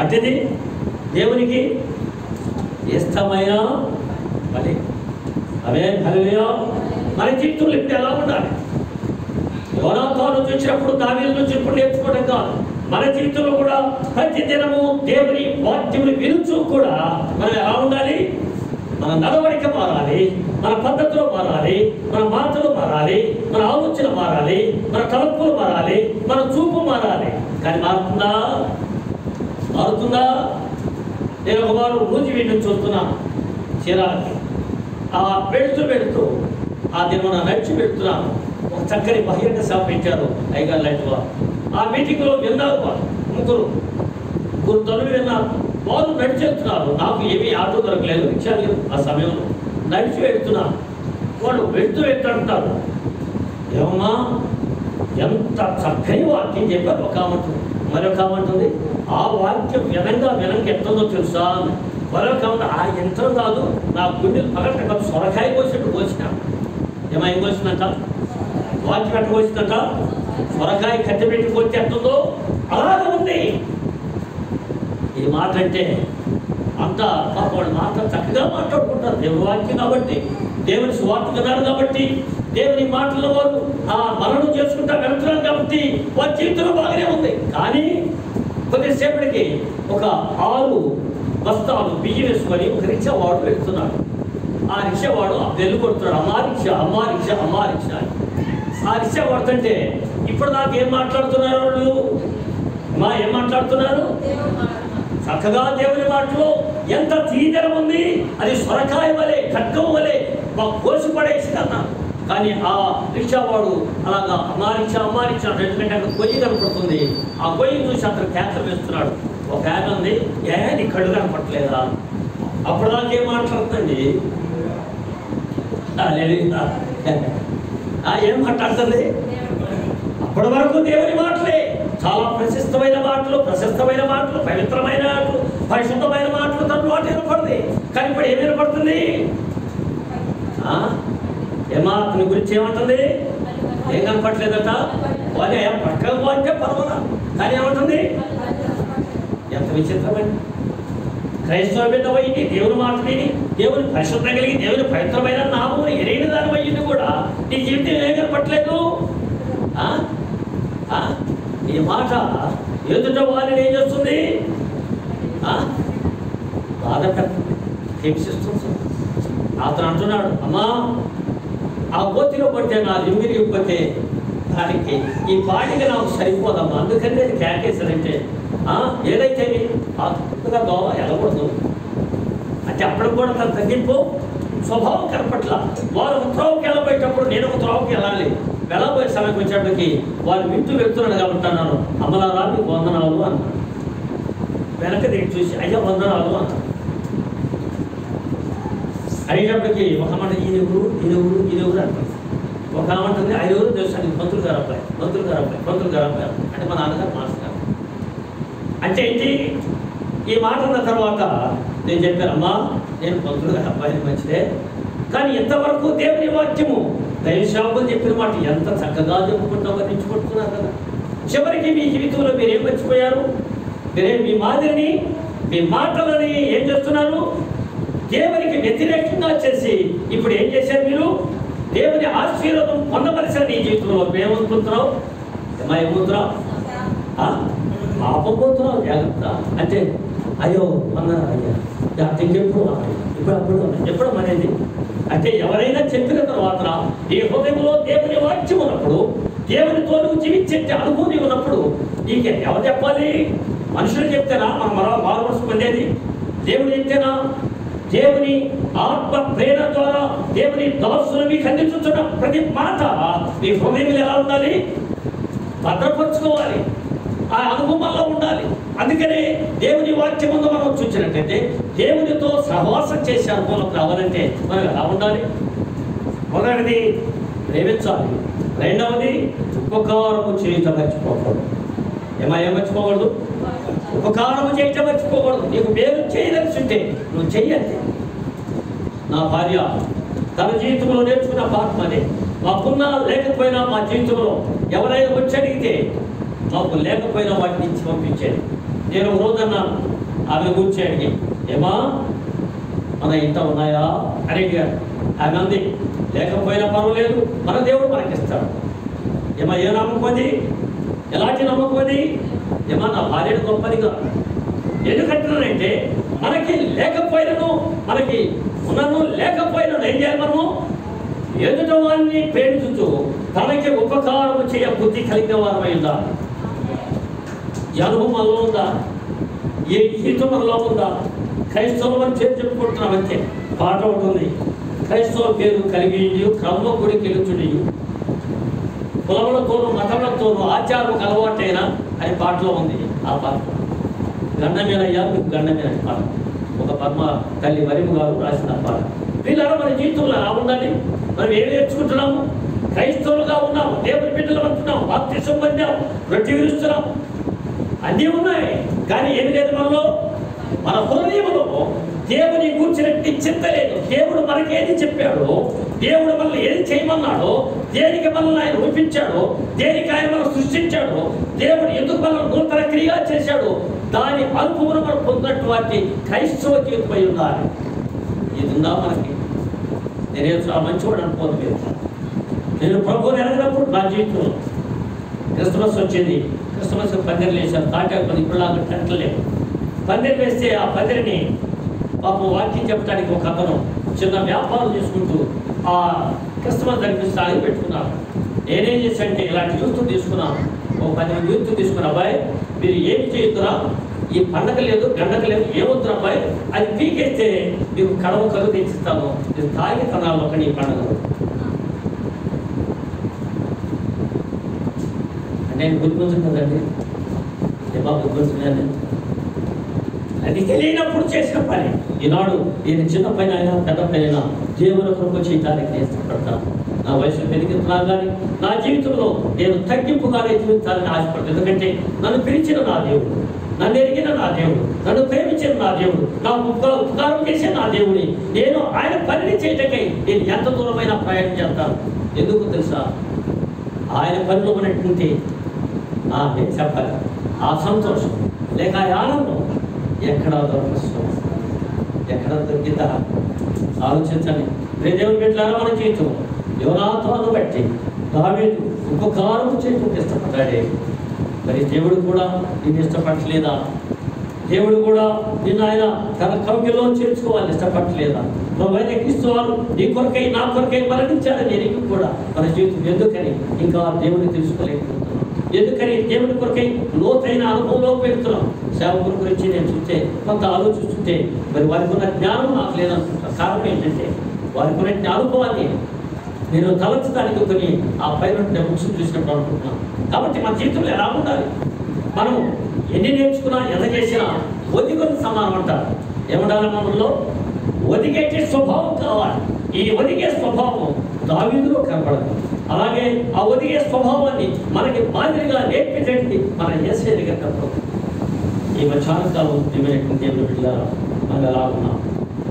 అట్టిది దేవునికి ఇష్టమైన పని. అవే హల్లెలూయా. మన జీవితంలో ఇప్పుడు ఎలా ఉండాలి? యోనాతాను చూసినప్పుడు దావీదు చూసినప్పుడు నేర్చుకోవడం కాదు. మన జీవితంలో కూడా ప్రతి దినము దేవుని వాక్యములు వినుచు కూడా మనం ఎలా ఉండాలి? మన నడవడిక మారాలి, మన పద్ధతులు మారాలి, మన మాటలు మారాలి, మన ఆలోచన మారాలి, మన తలంపులు మారాలి, మన చూపు మారాలి. కానీ మారుతుందా? నేను ఒకవారు రోజు వీడిని చూస్తున్నాను. చీరాలకి వెళుతూ ఆ దిన నడిచి పెడుతున్నాను. ఒక చక్కని బహిరంగ సభ పెట్టారు అయ్యగారు లాంటి వారు. ఆ మీటింగ్లో విన్నారు వారు ముగ్గురు తనులు విన్నారు. వారు నడిచి వెళ్తున్నారు. నాకు ఏమీ ఆటో దొరకలేదు, రిక్షా లేదు. ఆ సమయంలో నడిచి వెళ్తున్నాను. వాళ్ళు వెళ్తుంటారు, ఏమమ్మా ఎంత చక్కని వాక్యం చెప్పారు ఒక ఆమంటుంది. మరొక ఆమంటుంది, ఆ వాక్యం వినంగా ఎంతుందో తెలుసా? మరొక ఆ యంత్రం కాదు, నా గుండెలు పగట సొరకాయ కోసినట్టు కోసిన. ఏమై కోసిందంట? వాక్యం ఎట్ట కోసిందంట? సొరకాయ కత్తి పెట్టి కోసి ఎంతుందో అలాగే ఉంది. ఈ మాట అంటే అంత వాళ్ళు మాట చక్కగా మాట్లాడుకుంటారు. దేవుని వాక్యం కాబట్టి, దేవుని స్వార్థ విధానం కాబట్టి, దేవుని మాటల్లో వారు మననం చేసుకుంటా వెళ్తున్నారు కాబట్టి వారి జీవితంలో బాగానే ఉంది. కానీ కొద్దిసేపటికి ఒక 6 బస్తాలు బియ్యం వేసుకొని ఒక రిక్షా వాడు వెళ్తున్నాడు. ఆ రిక్షా వాడు బెల్లు కొడుతున్నాడు, అమ్మా రిక్షా అమ్మా రిక్షా అమ్మా రిక్షా అని. ఆ రిక్షా వాడుతుంటే ఇప్పుడు నాకు ఏం మాట్లాడుతున్నారు వాళ్ళు? ఏం మాట్లాడుతున్నారు? చక్కగా దేవుని మాటలో ఎంత తీదనం ఉంది. అది సొరకాయ వలె, ఖడ్గం వలె కోసి పడేసి కన్నా. కానీ ఆ రిక్షా వాడు అలాగా అమ్మా రిక్షా 2 గంటలకు కొయ్యి కనపడుతుంది. ఆ కొయ్యి చూసి అతను కేకలు వేస్తున్నాడు. ఒక ఆయన ఉంది, నీ కళ్ళు కనపడలేదా? అప్పుడు నాకేం మాట్లాడుతుంది? ఏం మాట్లాడుతుంది? అప్పటి వరకు దేవుని మాటలే, చాలా ప్రశస్తమైన మాటలు, పవిత్రమైన మాటలు, పరిశుద్ధమైన మాటలు తన నోట వినపడుతుంది. కానీ ఇప్పుడు ఏం వినపడుతుంది? ఏమా అతని గురించి ఏమంటుంది? ఏం కనపడలేదట. వాళ్ళే పక్కకు అంటే పర్వాలా, కానీ ఏమంటుంది? ఎంత విచిత్రమైన క్రైస్తవ బిడ్డవయ్యింది, దేవుని మాట విని, దేవుని పరిశుద్ధం కలిగి, దేవుని పవిత్రమైన నామమును ఎరిగిన దాని అయ్యింది కూడా నీ జీవితం ఏం కనపట్లేదు. ఈ మాట ఎదుట వారిని ఏం చేస్తుంది? బాధ హింసిస్తుంది. అతను అంటున్నాడు, అమ్మా ఆ గోతిలో పడితే నా లింగిరిగిపోతే దానికి ఈ పాటికి నాకు సరిపోదమ్మా, అందుకని నేను కేకేశానంటే ఏదైతే కొత్తగా దోమ వెళ్ళకూడదు అంటే అప్పుడు కూడా తను తగ్గింపు స్వభావం కనపట్ల. వారు ఒక త్రోవకి వెళ్ళబోయేటప్పుడు నేను ఒక త్రోవకి వెళ్ళబోయే సమయంకి వచ్చేటప్పటికి వారు వింటూ వెళ్తున్నాడు కాబట్టి అన్నాను, అమ్మలారా మీకు వందనాలు అన్నాడు. వెనక దిగి చూసి అయ్యా వందనాలు అన్నాడు. అయ్యేటప్పటికి ఒక మాట ఈయనెవరు అంటారు. ఒక ఆమంటుంది 5 రోజులు తెలుసు మంత్రులు గారు అబ్బాయి అంటే మా నాన్నగారు మాస్టర్ గారు. అంటే ఏంటి? ఈ మాట అన్న తర్వాత నేను చెప్పానమ్మా, నేను మంత్రులు గారు అబ్బాయిని మంచిదే, కానీ ఇంతవరకు దేవుని వాక్యము దైవశాపులు చెప్పిన మాట ఎంత చక్కగా చెప్పుకుంటూ వర్ణించుకుంటున్నారు కదా. చివరికి మీ జీవితంలో మీరేం మర్చిపోయారు? మీ మాదిరిని, మీ మాటలని ఏం చేస్తున్నారు? దేవునికి వ్యతిరేకంగా చేసి ఇప్పుడు ఏం చేశారు మీరు? దేవుని ఆశీర్వాదం పొందవలసిన నీ జీవితంలో ఏమనుకుంటున్నావు? ఏమవుతున్నావు? పాపం పోతున్నావు. జాగ్రత్త అంటే అయ్యో అన్నారు అయ్యా ఎప్పుడు అనేది అంటే ఎవరైనా చెప్పిన తర్వాత ఈ హృదయంలో దేవుని వాక్యం ఉన్నప్పుడు, దేవునితో నువ్వు జీవించే అనుభూతి ఉన్నప్పుడు నీకు ఎవరు చెప్పాలి? మనుషులు చెప్తేనా మనం మారుమనసు పొందేది? దేవుడు చెప్తేనా? దేవుని ఆత్మ ప్రేరణ ద్వారా దేవుని దాసులు మీకు అందించుతున్న ప్రతి మాట మీ హృదయంలో ఎలా ఉండాలి? భద్రపరుచుకోవాలి. ఆ అనుభవంలో ఉండాలి. అందుకనే దేవుని వాక్యం ముందు మనం చూసినట్టయితే దేవునితో సహవాసం చేసే అనుభవం రావాలంటే మనం ఎలా ఉండాలి? మొదటిది ప్రేమించాలి. రెండవది ఉపకారము చేయటం మర్చిపోకూడదు. ఏం మర్చిపోకూడదు? ఉపకారము చేయటం మర్చిపోకూడదు. నీకు మేలు చేయదలుచుంటే నువ్వు చెయ్యాలి. నా భార్య తన జీవితంలో నేర్చుకున్న పాఠం అదే. మాకున్నా లేకపోయినా మా జీవితంలో ఎవరైనా వచ్చి అడిగితే మాకు లేకపోయినా వాటిని ఇచ్చి పంపించేది. నేను రోజన్నాను ఆమె గురించి అడిగి, ఏమా మన ఇంట ఉన్నాయా అని అడిగాడు. ఆమె అంది, లేకపోయినా పర్వాలేదు, మన దేవుడు మనకిస్తాడు. ఏమా ఏ నమ్మకం అది? ఎలాంటి నమ్మకం అది? ఏమా నా భార్యను గొప్పదిగా. ఎందుకంటున్నానంటే మనకి లేకపోయినను, మనకి ఉన్నను లేకపోయినా ఏం చేయాలి? మనము ఎదుట వారిని ప్రేమించుతూ తనకి ఉపకారం చేయ బుద్ధి కలిగిన వారమై ఉండాలి. ఈ అనుభవం మనలో ఉందా? ఈ జీవితం మనలో ఉందా? క్రైస్తవులు అని పేరు చెప్పుకుంటున్నాం అంతే. పాట ఉంటుంది, క్రైస్తవ పేరు కలిగి క్రమ గుడికి వెళుచుడి, కులములతోనూ మతములతోనూ ఆచారం అలవాటైనా అని పాటలో ఉంది. ఆ పాట గండమేనయ్యా మీకు గండమేన పాట. ఒక పద్మ తల్లి వరిము గారు రాసిన పాట. వీళ్ళ మన జీవితంలో ఎలా ఉండాలి? మనం ఏం నేర్చుకుంటున్నాము? క్రైస్తవులుగా ఉన్నాము, దేవుని బిడ్డలు అంటున్నాం, బాప్తిసం పొందాం, రొట్టె విరుస్తున్నాం, అన్నీ ఉన్నాయి. కానీ ఏమి లేదు మనలో? మన హృదయంలో దేవుని కూర్చున్నట్టు చింత లేదు. దేవుడు మనకేది చెప్పాడో, దేవుడు మనల్ని ఏది చేయమన్నాడో, దేనికి మనల్ని ఆయన రూపించాడో, దేనికి ఆయన మనం సృష్టించాడో, దేవుడు ఎందుకు మనల్ని నూతన క్రియ చేశాడో దాని అనుభవం మనం పొందినటువంటి క్రైస్తవ జీవితమై ఉండాలి. ఇది ఉందా మనకి? నేనేం చాలా మంచివాడు అనుకోదు మీరు. నేను ప్రభువుని ఎరగినప్పుడు నా జీవితంలో క్రిస్మస్ వచ్చింది. క్రిస్మస్ పందిరిలు వేశారు. తాటాకుని ఇప్పుడులాగా టెంట్లు లేవు. పందిరి వేస్తే ఆ పందిరిని పాపం వాక్యం చెప్పడానికి ఒక అతను చిన్న వ్యాపారం చేసుకుంటూ ఆ క్రిస్మస్ జరిపిస్తే ఆగి పెట్టుకున్నాను. నేనేం చేశానంటే ఇలాంటి యూత్ తీసుకున్నాను. ఒక 10 మంది యూత్ తీసుకున్న అబ్బాయి, మీరు ఏమి చేయుతురా, ఈ పండగ లేదు గండక లేదు, ఏమవుతున్న అబ్బాయి, అది పీకేస్తే మీకు కడవ కలుగు తెచ్చిస్తాను, మీరు తాగి తనాలు ఒకటి ఈ పండుగ నేను గుర్తించను కదండి. ఏమా గుర్తించండి. అది తెలియనప్పుడు చేసిన పని. ఈనాడు నేను చిన్న పైన అయినా పెద్ద పైన దేవుని కొరకు చేయడానికి నేను ఇష్టపడతాను. నా వయసు పెరిగిస్తున్నా కానీ నా జీవితంలో నేను తగ్గింపుగానే జీవితాలని ఆశపడతాను. ఎందుకంటే నన్ను పిలిచిన నా దేవుడు, నన్ను ఎరిగిన నా దేవుడు, నన్ను ప్రేమించిన నా దేవుడు, నా ఉపకారం చేసే నా దేవుని నేను ఆయన పనిని చేయటకై నేను ఎంత దూరమైన ప్రయాణం చేస్తాను. ఎందుకు తెలుసా? ఆయన పనిలో ఉన్నటువంటి నేను చెప్పాలి, ఆ సంతోషం లేక ఆ ఆనందం ఎక్కడ దొరకస్తుంది? ఎక్కడ దొరికిందా? ఆలోచించండి. దేవుని బిడ్డలారా, మన జీవితం యోనాతాను బట్టి దావీదు ఉపకారం చేయడం ఇష్టపడ్డాడే. మరి దేవుడు కూడా నిన్ను ఇష్టపడలేదా? దేవుడు కూడా నిన్ను ఆయన తన కౌగిలో చేర్చుకోవాలని ఇష్టపడలేదా? ప్రభువైన క్రీస్తు వారు నీ కొరకై నా కొరకై మరణించాలని ఎరిగి కూడా మన జీవితం ఎందుకని ఇంకా దేవుని తెలుసుకోలేకపోతున్నాం? ఎందుకని దేవుని కొరకై లోతైన అనుభవంలోకి వెళ్తున్నాం? సేవకుల గురించి నేను చూస్తే కొంత ఆలోచిస్తుంటే మరి వారికి ఉన్న జ్ఞానం నాకు లేదనుకుంటా. కారణం ఏంటంటే వారికి ఉన్న అనుభవాన్ని నేను తలచడానికి కొన్ని ఆ పైన బుక్స్ చూసినప్పుడు అనుకుంటున్నాను. కాబట్టి మన జీవితంలో ఎలా ఉండాలి? మనం ఎన్ని నేర్చుకున్నా ఎంత చేసినా ఒదిగొని సమానం అంటారు. ఏమంటారు? మనలో ఒదిగేటే స్వభావం కావాలి. ఈ ఒదిగే స్వభావం దావీదులో కనపడదు. అలాగే ఆ ఒదిగే స్వభావాన్ని మనకి మాదిరిగా నేర్పించండి మన యేసయ్య దగ్గర కనపడదు. ఈ మధ్యాహ్నకాలం ప్రియమైనటువంటి దేవుని బిడ్డలారా, మనం ఎలా ఉన్నాం?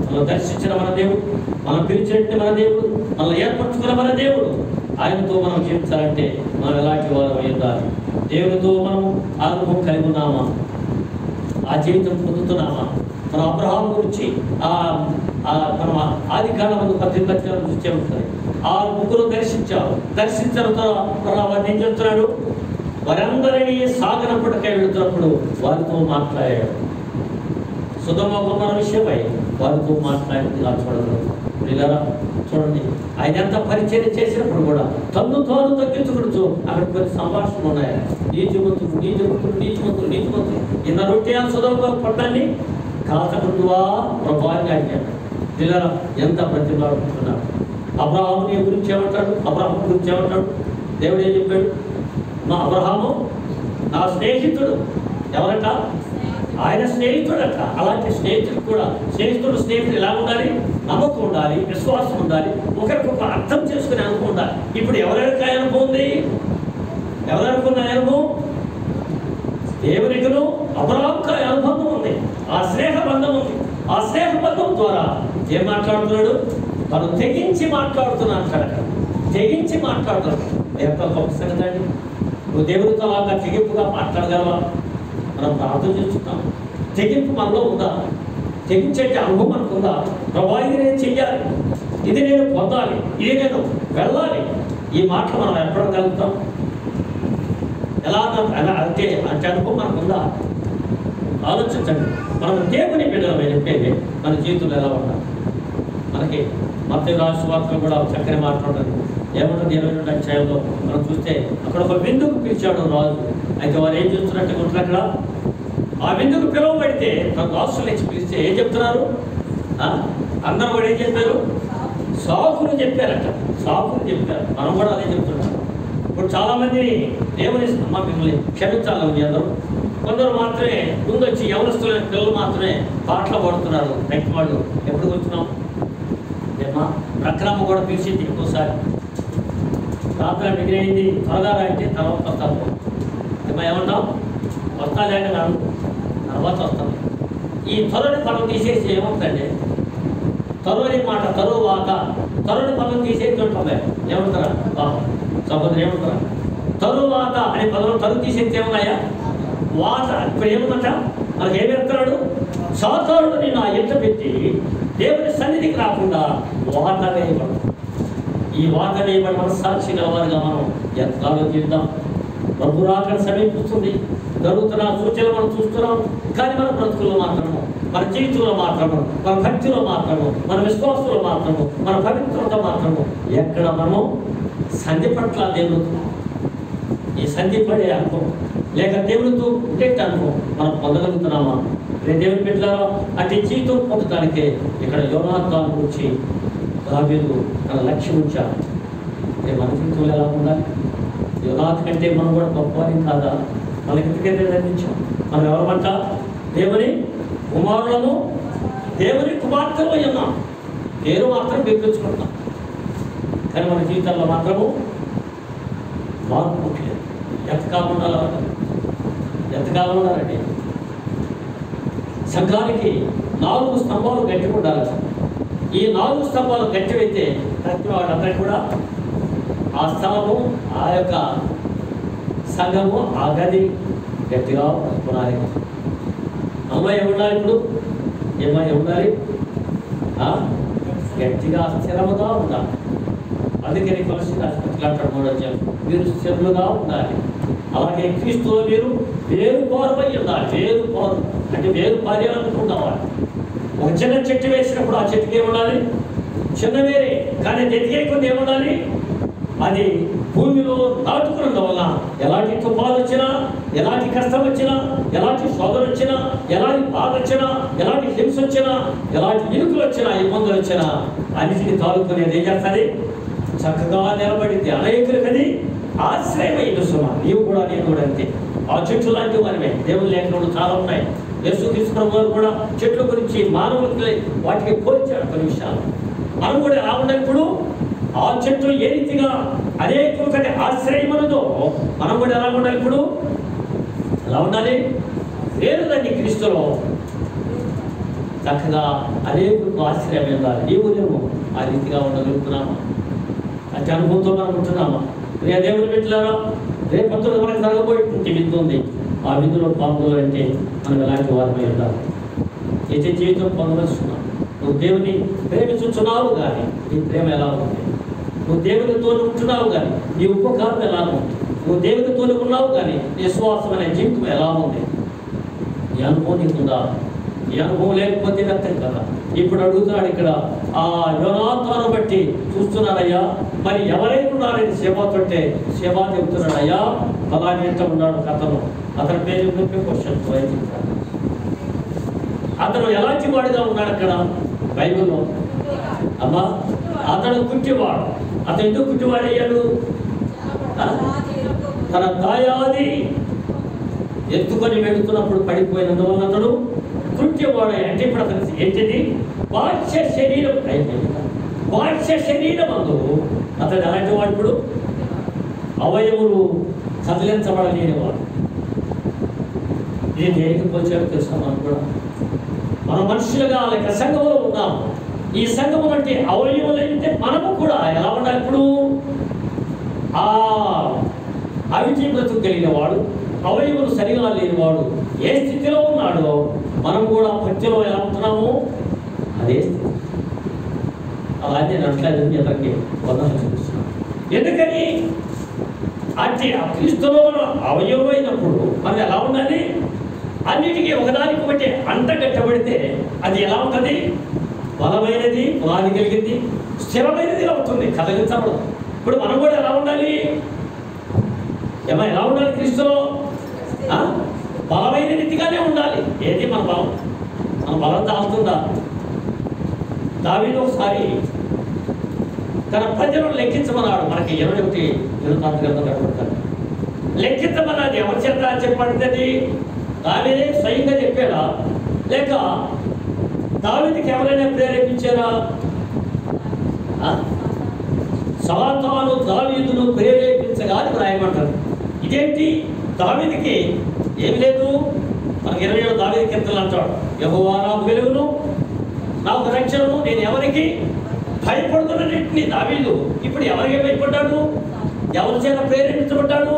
మనం దర్శించిన మన దేవుడు, మనం పిలిచినట్టు మన దేవుడు, మనం ఏర్పరచుకున్న మన దేవుడు, ఆయనతో మనం జీవించాలంటే మనం ఎలాంటి వారు ఉండాలి? దేవునితో మనం అనుభవం కలిగి ఉన్నామా? ఆ జీవితం పొందుతున్నామా? మన అబ్రహాం గురించి మనం ఆది కాలం 18 చూస్తే ఉంటుంది. ఆ ముగ్గురు దర్శించిన తర్వాత ఏం చెప్తున్నాడు? వారందరినీ సాగనప్పటికై వెళుతున్నప్పుడు వారితో మాట్లాడాడు. సుధమ గుమ్మర విషయమై వారితో మాట్లాడింది చూడండి. ఆయన ఎంత పరిచయం చేసినప్పుడు కూడా తన్ను తాను తగ్గించుకుంటూ అక్కడ కొన్ని సంభాషణలు ఉన్నాయి. నీతిమంతులు ఇన్న రొట్టె సుధమ పట్టాన్ని కాచకుంటువా ప్రభావాన్ని అడిగాడు. పిల్లరా, ఎంత ప్రతిభాడుతున్నారు. అబ్రాహాము గురించి ఏమంటాడు? దేవుడు ఏం చెప్పాడు? మా అబ్రహాము నా స్నేహితుడు. ఎవరట? ఆయన స్నేహితుడట. అలాంటి స్నేహితుడు కూడా స్నేహితుడు ఎలా ఉండాలి? నమ్మకం ఉండాలి, విశ్వాసం ఉండాలి, ఒకరికొకరు అర్థం చేసుకునే అనుభవం ఉండాలి. ఇప్పుడు ఎవరెవరికి అనుభవం ఉంది? ఎవరెవరికి అనుభవం? దేవునికిను అబ్రహాముకు అనుభవం ఉంది. ఆ స్నేహ బంధం ఉంది. ఆ స్నేహ బంధం ద్వారా ఏం మాట్లాడుతున్నాడు? తను తెగించి మాట్లాడుతున్నాను కనుక తెగించి మాట్లాడుతున్నాడు. ఎంత గొప్ప సంగతి అండి! నువ్వు దేవుడితో అలాగా తెగింపుగా మాట్లాడగలవా? మనం ప్రార్థన చేస్తున్నాం. తెగింపు మనలో ఉందా? తెగించే అనుభవం మనకుందా? ప్రభా, ఇది నేను చెయ్యాలి, ఇది నేను పొందాలి, ఇది నేను వెళ్ళాలి. ఈ మాటలు మనం ఎప్పడగలుగుతాం? ఎలా అంటే అనుభవం మనకుందా? ఆలోచించండి. మనం దేవుని బిడ్డలమైనట్టే మన జీవితంలో ఎలా ఉండాలి? మనకి మత్తయి రాసిన సువార్తలో కూడా చక్కని మాట్లాడారు. ఏమంటుంది 22వ అధ్యాయంలో మనం చూస్తే అక్కడ ఒక విందుకు పిలిచాడు రాజు. అయితే వారు ఏం చేస్తున్నట్టు ఉంటారు అక్కడ. ఆ విందుకు పిలువబడితే తన దాసులు ఇచ్చి పిలిస్తే ఏం చెప్తున్నారు? అందరూ కూడా ఏం చెప్పారు? సాకులు చెప్పారట. సాకులు చెప్పారు. మనం కూడా అదే చెప్తున్నాం. ఇప్పుడు చాలామందిని దేవుని మిమ్మల్ని క్షమించాలి మీ అందరూ. కొందరు మాత్రమే ముందు వచ్చి యవనస్తులైన పిల్లలు మాత్రమే పాటలు పాడుతున్నారు. నెక్స్ట్ వాళ్ళు ఎప్పుడు వచ్చినాం? ఏమా ప్రక్రమ కూడా పిలిచింది ఇంకోసారి. రాత్రి మిగిలింది త్వరగా అంటే తర్వాత వస్తాము. ఏమా ఏమంటాం? వస్తాలే అని కాదు, తర్వాత వస్తాం. ఈ త్వరని పనులు తీసేసి ఏమవుతుందండి? తరువని మాట తరువాత తరుని పనులు తీసేసి ఉంటుంది. ఏమంటారా సహోదరు? ఏమంటారా? తరువాత అనే పదం తరువు తీసేసి ఏమన్నాయా? వాత. ఇప్పుడు ఏముందట? మనకి ఏమి ఎత్తున్నాడు? సాతానుడిని నా ఎత్త పెట్టి దేవుని సన్నిధికి రాకుండా వాత వేయబడు. ఈ వాత వేయబడి మనస్సాక్షి గలవారుగా మనం ఎంత ఆలోచిద్దాం. ప్రభు రాకడ సమీపిస్తుంది. జరుగుతున్న సూచనలు మనం చూస్తున్నాం. కానీ మన బ్రతుకుల్లో మాత్రము, మన జీవితంలో మాత్రము, మన భక్తిలో మాత్రము, మన విశ్వాసంలో మాత్రము, మన పవిత్రత మాత్రము ఎక్కడ మనము సంధి పట్ల దేవుడితో ఈ సంధి పడే అనుభవం లేక దేవుడితో ఉండే అనుభవం మనం పొందగలుగుతున్నామా? దేవుని బిడ్డలారా, అటు జీవితం పొందడానికే ఇక్కడ యోనాతాను గురించి దావీదు తన లక్ష్యం ఉంచారు. మన జీవితంలో ఎలా ఉండాలి? యోనాథ్ కంటే మనం కూడా గొప్పవారి కాదా? మనకి ఎందుకైతే నిర్ణయించాం? మనం ఎవరమంట? దేవుని కుమారులను, దేవుని కుమార్తెలు ఉన్నాం. పేరు మాత్రం పిలిపించుకుంటున్నాం, కానీ మన జీవితాల్లో మాత్రము మార్పు పుట్టలేదు. ఎంతకాలం ఉండాలి? ఎంతకాలం ఉండాలండి? సంఘానికి 4 స్తంభాలు గట్టి ఉండాలి. ఈ 4 స్తంభాలు గట్టివైతే ప్రతి వాళ్ళందరికీ కూడా ఆ స్థలము, ఆ యొక్క సంఘము, ఆ గది గట్టిగా పునాది. అమ్మాయి ఉండాలి. ఇప్పుడు ఏమై ఉండాలి? గట్టిగా స్థిరముగా ఉండాలి. అందుకని కొలసిన అంటాడు 3వ అధ్యాయం, మీరు స్థిరులుగా ఉండాలి. అలాగే క్రీస్తులో మీరు వేరుపారుపై ఉండాలి. వేరుపారు అంటే వేరు పారేయాలనుకుంటావాలి. ఒక చిన్న చెట్టు వేసినప్పుడు ఆ చెట్టుకి ఏముండాలి? చిన్న వేరే. కానీ ఎదిగే కొద్ది ఏముండాలి? అది భూమిలో నాటుకున్నందు వల్ల ఎలాంటి తుఫాలు వచ్చినా, ఎలాంటి కష్టం వచ్చినా, ఎలాంటి శోధన వచ్చినా, ఎలాంటి బాధ వచ్చినా, ఎలాంటి హింస వచ్చినా, ఎలాంటి ఇరుకులు వచ్చినా, ఇబ్బందులు వచ్చినా అన్నిటిని తాలుకునేది ఏం చేస్తుంది? చక్కగా నిలబడింది. అనేకులకు అది ఆశ్రయమైన సుమా. నీవు కూడా, నేను కూడా అంతే. ఆ చెట్లు లాంటి మనమే. దేవుని లేఖనాలు చాలా ఉన్నాయి. యేసుక్రీస్తు ప్రభువు కూడా చెట్ల గురించి మానవులకి వాటికి పోల్చాడు కొన్ని విషయాలు. మనం కూడా ఎలా ఉండాలి? ఇప్పుడు ఆ చెట్లు ఏ రీతిగా అనేకులకి ఆశ్రయమనదో మనం కూడా ఎలా ఉండాలి? ఇప్పుడు ఎలా ఉండాలి? వేరుదండి క్రీస్తులో చక్కగా అనేకులకు ఆశ్రయం ఉండాలి. నీవు నేను ఆ రీతిగా ఉండగలుగుతున్నామా? అతి అనుభవంతో మనం ఉంటున్నామా? ప్రియ దేవుని బిడ్డలారా, రేపొద్దున మనకు జరగబోయేటువంటి విందు ఉంది. ఆ విందులో పాల్గొనాలంటే మనం ఎలాంటి వారమై ఉండాలి? నిత్య జీవితం పొందవలసిన్నాం. నువ్వు దేవుని ప్రేమించున్నావు కానీ నీ ప్రేమ ఎలా ఉంది? నువ్వు దేవునితో ఉంటున్నావు కానీ నీ ఉపకారం ఎలా ఉంది? నువ్వు దేవునితో ఉన్నావు కానీ నీ విశ్వాసం అనే జీవితం ఎలా ఉంది? ఈ అనుభవం నీకుందా? ఈ అనుభవం లేకపోతే వ్యక్తం కదా. ఇప్పుడు అడుగుతున్నాడు ఇక్కడ, ఆ యోనాతాను బట్టి చూస్తున్నాడయ్యా, మరి ఎవరైనా ఉన్నారని సేవతుంటే సేవ చెబుతున్నాడయ్యా, అలాగే ఎంత ఉన్నాడు కథను. అతని పేరు క్వశ్చన్ ప్రయత్నించాడు. అతను ఎలాంటి వాడిగా ఉన్నాడు అక్కడ బైబిల్లో? అమ్మా, అతను కుట్టివాడు. అతను ఎందుకు కుట్టివాడయ్యాడు? తన దాయాది ఎత్తుకొని వెళుతున్నప్పుడు పడిపోయినందువల్ల అతడు కృత్యవాడే. అంటే ఇప్పుడు అతను ఏంటిది? బాహ్య శరీరం అయిపోయింది. బాహ్య శరీరం అందు అతడు అలాంటి వాడు. ఇప్పుడు అవయవులు కదిలించబడలేని వాడు. ఇది దేనికి పోల్చాడు తెలుసా? మనం కూడా మన మనుషులుగా లేక సంఘంలో ఉన్నాం. ఈ సంఘం అంటే అవయవులు అయితే మనము కూడా ఎలా ఉండాలి? ఇప్పుడు ఆ అవిటి బ్రతుకు కలిగిన వాడు, అవయవులు సరిగా లేనివాడు ఏ స్థితిలో ఉన్నాడో మనం కూడా ప్రతిలో ఎలా ఉంటున్నాము అదే స్థితి. అలాగే నేను అట్లేదు అందరికీ వందనాలు చూపిస్తున్నాను. ఎందుకని అంటే ఆ క్రీస్తులో అవయవం అయినప్పుడు మనం ఎలా ఉండాలి? అన్నిటికీ ఒకదానికి బట్టి అంట కట్టబడితే అది ఎలా ఉంటుంది? బలమైనది, పునాది కలిగింది, స్థిరమైనది అవుతుంది, కదలించబడదు. ఇప్పుడు మనం కూడా ఎలా ఉండాలి? ఎలా ఉండాలి? క్రీస్తులో బలమైన రీతిగానే ఉండాలి. ఏది మన బలం? మన బలం తాగుతుందా? దావీదు ఒకసారి తన ప్రజలను లెక్కించమన్నాడు. మనకి 21 గ్రంథం కనబడతాడు. లెక్కించమన్నది ఎవరి చేత చెప్పబడింది? దావీదే స్వయంగా చెప్పాడా లేక దావీదుకి ఎవరైనా ప్రేరేపించారా? సాతాను దావీదును ప్రేరేపించగా రాయమంటారు. ఇదేంటి? దావీదుకి ఏం లేదు. మనకి 27 దావీదు కీర్తనలు అంటాడు, యెహోవా నాకు వెలుగును, నాకు రక్షణను, నేను ఎవరికి భయపడుతున్నట్టు దావీదు ఇప్పుడు ఎవరికి భయపడ్డాడు? ఎవరి చేత ప్రేరేపించబడ్డాడు?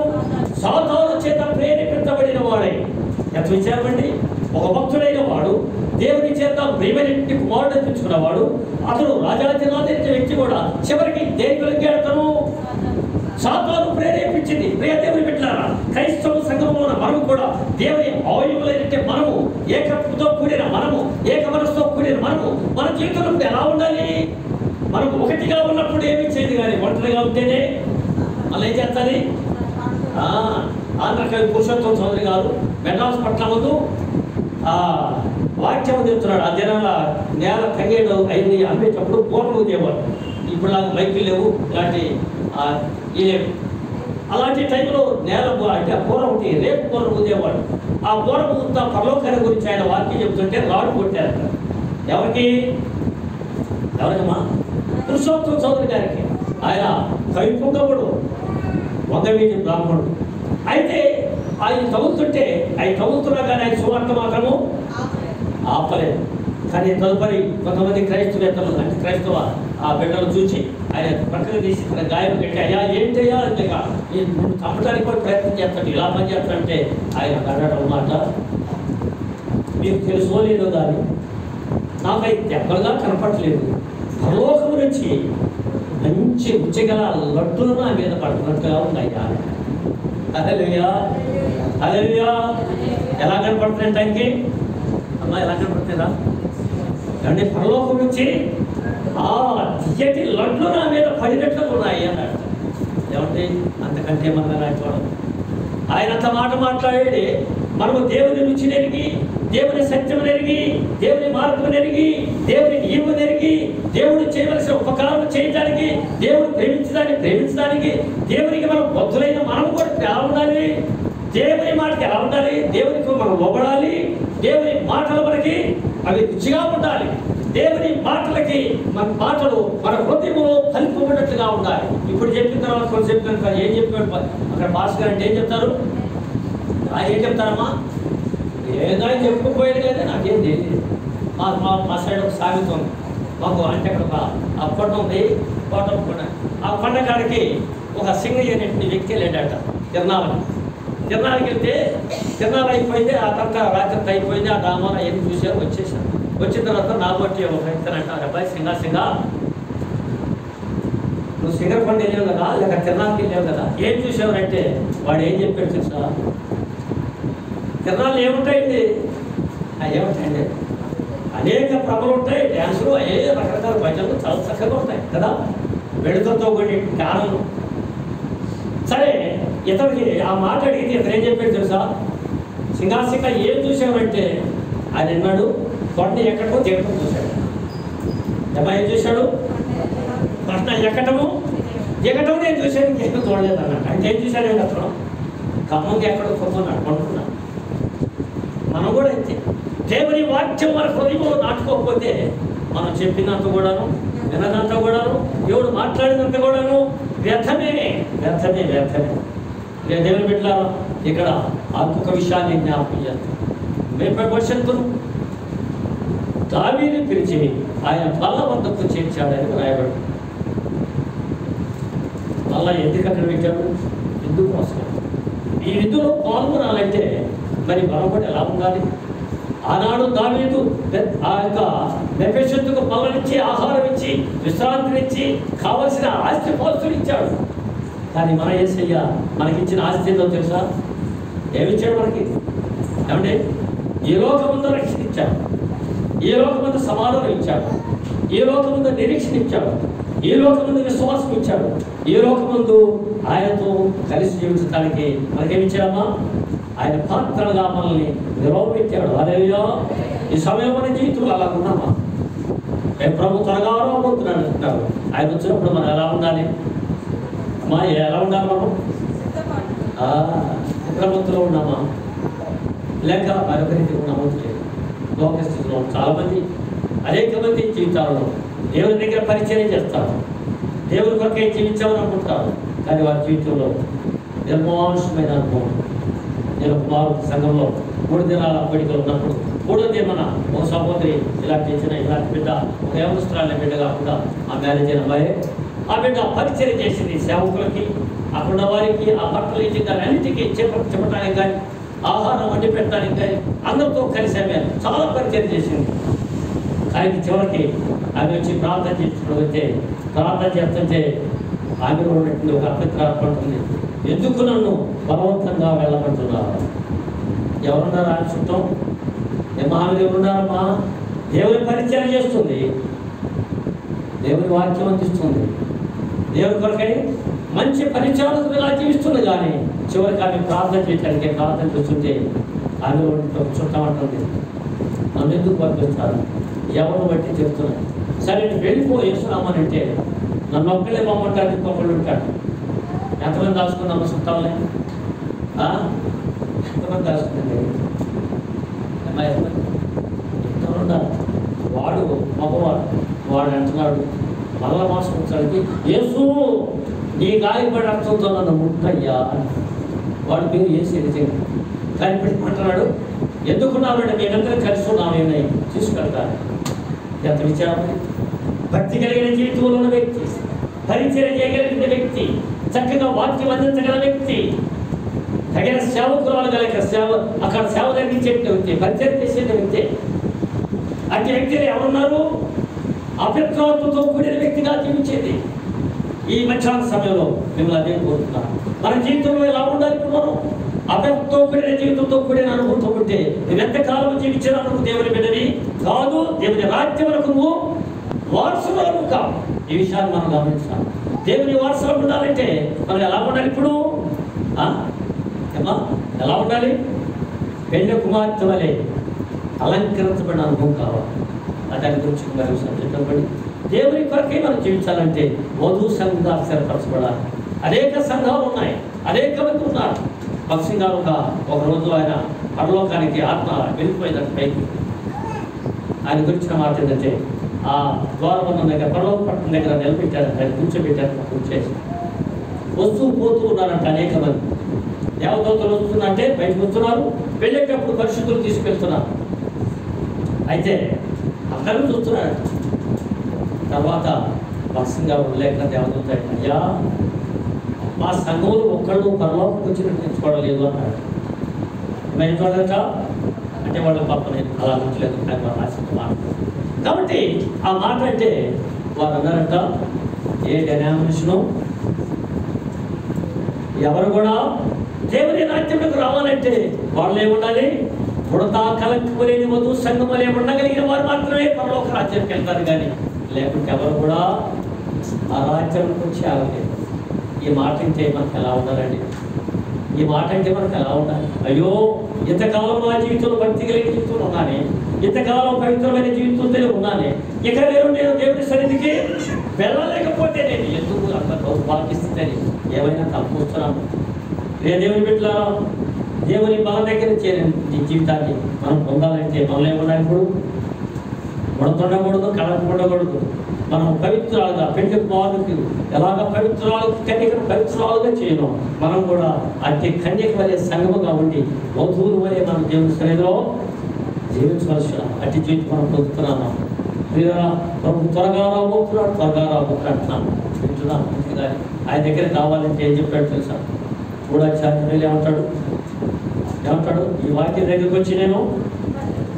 సాతాను చేత ప్రేరేపించబడిన వాడే. ఎంత విచారమండి! ఒక భక్తుడైన వాడు, దేవుని చేత ప్రేమరెడ్డి కుమారుడు తెచ్చుకున్నవాడు, అతను రాజాధిరాజు వ్యక్తి కూడా చివరికి దేనికి లెక్కాడతాను? సాతాను ప్రేరేపించింది. ప్రియ దేవుని పెట్టారా? క్రైస్తవ సంఘంలో మనము కూడా దేవుని అవయవులైనట్టే మనము ఏకత్వంతో కూడిన మనము, ఏక మనసుతో కూడిన మనము మన జీవితంలో ఎలా ఉండాలి? మనం ఒకటిగా ఉన్నప్పుడు ఏమీ చేయదు, కానీ ఒంటరిగా ఉంటేనే మళ్ళీ ఏం చేస్తుంది? ఆంధ్రకవి పురుషోత్తం చౌదరి గారు మెడ్రాస్ పట్ల ముందు వాక్యం చెప్తున్నాడు. ఆ దినాల నేల తంగేడు అయింది అమ్మేటప్పుడు పూర్వం ఉదేవాడు. ఇప్పుడు నాకు బైకులు లేవు, ఇలాంటి లేవు. అలాంటి టైంలో నేల అంటే ఆ పూర్వం ఒకటి రేపు పూర్వం ఉదేవాడు. ఆ పూర్వం అంతా పరలోకాన్ని గురించి ఆయన వాక్యం చెప్తుంటే రాడు కొట్టారు. ఎవరికి? ఎవరికమ్మా? పురుషోత్తం చౌదరి గారికి. ఆయన కవి పుంగవుడు, వంగవీటి బ్రాహ్మణుడు. అయితే ఆయన తగులుతుంటే ఆయన తగులుతున్నా కానీ ఆయన సువార్త మాత్రము ఆపలేదు. కానీ తదుపరి కొంతమంది క్రైస్తవేత్తలు అంటే క్రైస్తవ ఆ బిడ్డలు చూసి ఆయన పక్కన తీసి తన గాయం పెట్టి, అయ్యా ఏంటయ్యా అంటే నువ్వు చంపడానికి కూడా ప్రయత్నం చేస్తాడు, ఇలా పని చేస్తాడంటే ఆయన అన్నాడు మాట, మీకు తెలుసో లేదో కానీ నాకు అది దెబ్బలుగా కనపడలేదు. పరలోకం నుంచి మంచి రుచిగల లడ్డులు నా మీద పడుతున్నట్టుగా ఉన్నాయా. హల్లెలూయా, హల్లెలూయా. ఎలా కనపడుతున్నాయి ఆయనకి? అమ్మా ఎలా కనపడుతుందా అంటే? పరలోకం నుంచి తీయటి లడ్లు నా మీద పడినట్లు ఉన్నాయి అన్నాడు. ఏమంటే అంతకంటే మన రాయడం. ఆయన అంత మాట మాట్లాడి మనము దేవుని రుచి నెరిగి, దేవుని సత్యం నెరిగి, దేవుని మార్గం నెరిగి, దేవుని నియమం నెరిగి, దేవుడు చేయవలసిన ఉపకారం చేయడానికి, దేవుడు ప్రేమించడానికి దేవునికి మనం బొత్తులైన మనం కూడా ఎలా ఉండాలి? దేవుని మాటకి ఎలా ఉండాలి? దేవునికి మనం లోబడాలి. దేవుని మాటలు మనకి అవి రుచిగా ఉండాలి. దేవుని మాటలకి మన మాటలు మన హృదయంలో కలిపబడినట్లుగా ఉండాలి. ఇప్పుడు చెప్పిన తర్వాత కొంచెం చెప్పిన ఏం చెప్పాడు అక్కడ భాస్కర్ అంటే ఏం చెప్తారు? ఆయన ఏం చెప్తారమ్మా? ఏదో ఆయన చెప్పుకోపోయాడు కానీ నాకేం తెలియదు. మా సైడ్ ఒక సామెత ఉంది మాకు. అంటే అక్కడ ఆ కొండ ఉంది, ఆ కొండ కాడికి ఒక సింగయ్య అనేటువంటి వ్యక్తి వెళ్ళాడట తిరునాళ్ళకి వెళ్తే తిరునాళ్ళు అయిపోయింది. ఆ తర్వాత రాత్రి అయిపోయింది. ఆ డామాలు అవన్నీ చూసారు, వచ్చేసారు. వచ్చిన తర్వాత నా బట్టి ఒక వ్యక్తి అంటారు, అబ్బాయి సింగా నువ్వు సింగర్ కొండ వెళ్ళావు కదా, లేక తిరునాళ్ళకి వెళ్ళావు కదా, ఏం చూసావునంటే వాడు ఏం చెప్పాడు తెలుసా? తిరునాళ్ళు ఏముంటాయండి? ఏముంటాయండి? అనేక ప్రభలు ఉంటాయి, డ్యాన్సులు, రకరకాల భజనలు చాలా చక్కగా ఉంటాయి కదా, వెడుకతో కొన్ని గానలు. సరే, ఇతనికి ఆ మాట అడిగితే ఇతను ఏం చెప్పాడు తెలుసా? సింగా ఏం చూసావంటే ఆయన అన్నాడు, కొండ ఎక్కడమో దిగటం చూశాడు. ఏం చూశాడు? కొండ ఎక్కటము దిగటం నేను చూశాను, ఇంకేం చూడలేదు అన్నట్టు. అంటే ఏం చూశాడు? అతను ఖమ్మంగా ఎక్కడో కొనుక్కున్నాడు కొనుక్కున్నాడు. మనం కూడా అంతే. దేవుని వాక్యం మన హృదయంలో నాటుకోకపోతే మనం చెప్పినంత కూడాను, వినదంతా కూడాను, దేవుడు మాట్లాడినంత కూడాను వ్యర్థమే వ్యర్థమే వ్యర్థమే. దేవుని బిడ్డలారా, ఇక్కడ ఇంకొక విషయాన్ని జ్ఞాపకం చేస్తాను. భవిష్యత్తును దావీదును పిలిచి ఆయన బల్ల వద్దకు చేర్చాడని రాయబడి. అలా ఎందుకు అక్కడ పెట్టాడు? ఎందుకు అవసరం? ఈ విధులో పాల్గొనాలంటే మరి బలపడి ఎలా ఉండాలి? ఆనాడు దావీదు ఆ యొక్క మెఫీబోషెతుకు పనులనిచ్చి, ఆహారం ఇచ్చి, విశ్రాంతినిచ్చి, కావలసిన ఆస్తి పాస్తులు ఇచ్చాడు. కానీ మన యేసయ్య మనకిచ్చిన ఆస్తి ఏందో తెలుసా? ఏమిచ్చాడు మనకి? ఏమంటే ఈ లోకముందు రక్షణ ఇచ్చాడు, ఈ లోకముందు సమాధానం ఇచ్చాడు, ఈ లోకముందు నిరీక్షణ ఇచ్చాడు, ఈ లోకముందు విశ్వాసం ఇచ్చాడు, ఈ లోకముందు ఆయనతో కలిసి జీవించడానికి మనకేమిచ్చాడమ్మా? ఆయన పాత్రలుగా మనల్ని నిలవబెట్టాడు. హల్లెలూయా. ఈ సమయం మన జీవితంలో అలా ఉన్నామా? మేము ప్రభు త్వరగా రాబోతున్నాడు అంటున్నారు. ఆయన వచ్చినప్పుడు మనం ఎలా ఉండాలి? ఎలా ఉండాలి? మనం సిద్ధమంతులో ఉన్నామా లేక మరొకరికి ఉన్నామో తెలియదు. లోక స్థితిలో చాలామంది, అనేక మంది జీవితాలలో దేవుని దగ్గర పరిచయం చేస్తారు, దేవుని కొరకే జీవించామని అనుకుంటారు. కానీ వారి జీవితంలో నిర్మానుషమైన అనుభవం. నేను కుమారు సంఘంలో 3 దినాల వేడుకలు ఉన్నప్పుడు 3వ దినాన ఒక సహోదరి ఇలాంటి బిడ్డ, ఒక యవనస్తురాలి బిడ్డ కాకుండా ఆ మ్యారేజ్ అయిన అమ్మాయి, ఆ బిడ్డ పరిచయం చేసింది సేవకులకి, అక్కడ వారికి, ఆ బట్టలు ఇచ్చిన అన్నింటికి చెప్పడానికి కానీ, ఆహారం వండి పెట్టడానికి కానీ అందరితో కలిసి ఆమె చాలా పరిచయం చేసింది. ఆయనకి చివరికి ఆమె వచ్చి ప్రార్థన చేస్తుంటే, ప్రార్థన చేస్తుంటే ఆమెలో ఉన్నటువంటి ఒక అభిప్రాయం ఉంటుంది. ఎందుకు నన్ను బలవంతంగా వెళ్ళమంటున్నారు? ఎవరున్నారు? ఆయన చుట్టం ఆమె ఎవరున్నారమ్మా? దేవుని పరిచయం చేస్తుంది, దేవుని వాక్యం అందిస్తుంది, దేవుని కొరకై మంచి పరిచయాలు జీవిస్తుంది. కానీ చివరికి ఆమె ప్రార్థన చేయడానికి ప్రార్థన చేస్తుంటే ఆమె చుట్టం అంటుంది, నన్ను ఎందుకు పంపిస్తారు? ఎవరు బట్టి చెప్తున్నాను. సరే వెళ్ళిపోయేస్తున్నామనంటే నన్ను ఒక్కలే పంపంటాడు, ఇంకొకళ్ళు ఉంటాడు. ఎంతమంది దాచుకున్నాము చుట్టాలని? ఎంతమంది దాచుకుందండి? ఎంతమంది ఉండాలి? వాడు మగవాడు, వాడు అంటున్నాడు మళ్ళా మాసం వచ్చాడికి, యేసు నీ గాయపడి అర్థంతో నన్ను ముట్టయ్యా. వాడి పేరు యేసు నిజంగా. కానీ పెట్టుకుంటున్నాడు, ఎందుకున్నామంటే మేమందరం కలిసి ఉన్నామేమని తీసుకెళ్తాను. ఎంత విచారం! భక్తి కలిగిన జీవితంలో ఉన్న వ్యక్తి, పరిచయం చేయగలిగిన వ్యక్తి, చక్కగా వాక్యం అందించగల వ్యక్తి, తగిన సేవకురాలు కలిగిన అక్కడ సేవ జరిగించే వ్యక్తి, పరిచయం చేసే వ్యక్తి, అట్టి వ్యక్తిని ఎవరున్నారు? అభిప్రాయంతో కూడిన వ్యక్తిగా జీవించేది. ఈ మధ్యాహ్న సమయంలో మిమ్మల్ని అదే కోరుతున్నాను. మన జీవితంలో ఎలా ఉండాలి? ఇప్పుడు మనం అభిప్రాయంతో కూడిన జీవితంతో కూడిన అనుభవంతో ఉంటే నువ్వు ఎంతకాలం జీవించిన నువ్వు దేవుని బిడ్డని కాదు, దేవుని రాజ్యములకు నువ్వు వారసురాలు కావు. ఈ విషయాన్ని మనం గమనించాలి. దేవుని వారసులు ఉండాలంటే మనం ఎలా ఉండాలి? ఇప్పుడు ఎలా ఉండాలి? పెళ్లి కుమార్తె వలె అలంకరించబడిన అనుభవం కావాలి. దాని గురించి మరి సంతపడి దేవుని కొరకే మనం జీవించాలంటే వధు సంఘాలు స్థిరపరచబడాలి. అనేక సంఘాలు ఉన్నాయి, అనేక మంది ఉన్నారు. భక్సింగ్ గారు ఒక రోజు ఆయన పరలోకానికి ఆత్మ వెళ్ళిపోయిందంటే పైకి. ఆయన గురించిన మాట ఏంటంటే ఆ ద్వారబంధం దగ్గర, పరలోక పట్టణం దగ్గర నిలబెట్టారంట, ఆయన కూర్చోబెట్టారంట. కూర్చేసి వస్తూ పోతూ ఉన్నారంట అనేక మంది. దేవదూతలు వస్తుందంటే బయటకు వస్తున్నారు, వెళ్ళేటప్పుడు పరిశుద్ధులు తీసుకెళ్తున్నారు. అయితే అందరూ చూస్తున్నాడు. తర్వాత భక్సింగ్ గారు లేక దేవదూత, అయ్యా మా సంఘంలో ఒక్కళ్ళు పరలోకం వచ్చినట్టు తెచ్చుకోవడం లేదు అన్నాడు. మేము చూడట అంటే వాళ్ళు పాప నేను అలా గుర్తులేదు, కానీ వాళ్ళు ఆశించి మాట. కాబట్టి ఆ మాట అంటే వారు అన్నారంట, ఏ డైనామినేషను ఎవరు కూడా దేవుని రాజ్యంలోకి రావాలంటే వాళ్ళు ఏముండాలి? బుడతా కలంకము లేని వధువు సంఘము వలె ఉండగలిగిన వారు మాత్రమే పరలోక రాజ్యానికి వెళ్తారు. కానీ లేకుంటే ఎవరు కూడా ఆ రాజ్యంలోకి వచ్చి ఆగలేదు. ఈ మాట అంటే మనకు ఎలా ఉండాలండి? ఈ మాట అంటే మనకు ఎలా ఉండాలి? అయ్యో ఇంతకాలం నా జీవితంలో భక్తి కలిగిన జీవితంలో ఉన్నానే, ఇంతకాలం పవిత్రమైన జీవితంతో ఉన్నానే, ఇక నేను దేవుడి సన్నిధికి వెళ్ళలేకపోతే నేను ఎందుకు అంత దౌర్భాగ్యస్థితిని ఏమైనా తప్పుస్తున్నాను? దేవుని బిడ్డలారా, దేవుని బల దగ్గర చేరిన ఈ జీవితాన్ని మనం పొందాలంటే మనలో ఏమన్నా ఇప్పుడు ముడతుండకూడదు, కళకు ఉండకూడదు. మనం పవిత్రాలుగా పెళ్లి కుమారుడికి ఎలాగ కన్యకను పవిత్రాలుగా చేయను, మనం కూడా అట్టి కన్యక వలె సంగముగా ఉండి వధువులు వలె మనం దేవుని సన్నిధిలో జీవించవలసిన అట్టి జీవితం మనం పొందుతున్నాము. ప్రభు త్వరగా రాబోతున్నాడు, త్వరగా రాబోతున్నాడు వింటున్నాం. కానీ ఆయన దగ్గర కావాలంటే ఏం చెప్పాడు తెలుసా? గూఢచార్యులు ఏమంటాడు? ఈ వాక్యం దగ్గరికి వచ్చి నేను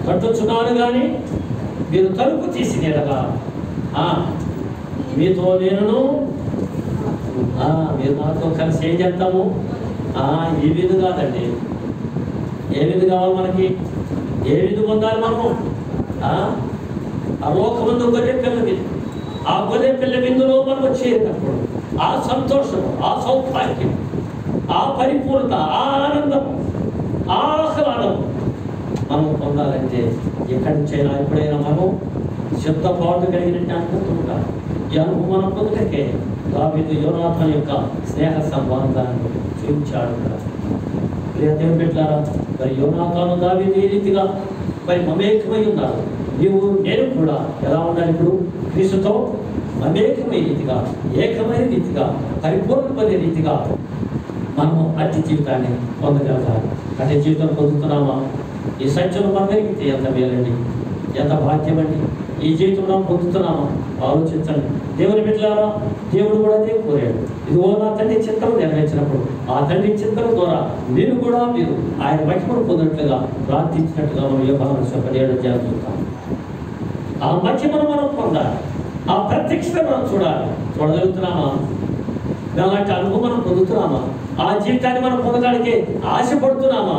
కట్టుచున్నాను కానీ మీరు తలుపు తీసి నీడగా మీతో నేను మీరు నాతో కలిసి ఏం చేస్తాము? ఈ విధు కాదండి. ఏ విధు కావాలి మనకి? ఏ విధు పొందాలి మనము? ఆ లోకమందు గొర్రె పిల్ల విందు, ఆ గొర్రె పిల్ల విందులో మనం చేరినప్పుడు ఆ సంతోషము, ఆ సౌభాగ్యం, ఆ పరిపూర్ణత, ఆ ఆనందము, ఆ ఆహ్లాదము మనం పొందాలంటే ఎక్కడి నుంచైనా ఎప్పుడైనా మనం శబ్దపాటు కలిగినట్టు అనుకుంటుంటాం. ఈ అనుభవం మనం పొందటకే దావీదు యోనాథాను యొక్క స్నేహ సంబంధాన్ని చూపించాడు. దేవుని బిడ్డలారా, మరి యోనాథాను దావీదు ఈ రీతిగా మరి మమేకమై ఉన్నారు. నీవు నేను కూడా ఎలా ఉండాలి? ఇప్పుడు క్రీస్తుతో మమేకమై రీతిగా, ఏకమైన రీతిగా, పరిపూర్ణమైన రీతిగా మనము అట్టి జీవితాన్ని పొందగలగాలి. అట్టి జీవితం పొందుతున్నామా? ఈ సత్యం మన కలిగితే ఎంత మేలండి, ఎంత భాగ్యమండి. ఈ జీవితం మనం పొందుతున్నామా? ఆలోచించండి. దేవుని బిడ్డలారా, దేవుడు కూడా అదే కోరాడు. ఇదిగో నా తండ్రి చింతలు నెరవేర్చినప్పుడు ఆ తండ్రి చింతల ద్వారా మీరు ఆయన మహిమను పొందినట్లుగా ప్రార్థించినట్టుగా మనం యోహాను 17 చూస్తాం. ఆ మహిమను మనం పొందాలి, ఆ ప్రత్యక్షత మనం చూడగలుగుతున్నామా? అలాంటి అనుభవం మనం పొందుతున్నామా? ఆ జీవితాన్ని మనం పొందడానికి ఆశపడుతున్నామా?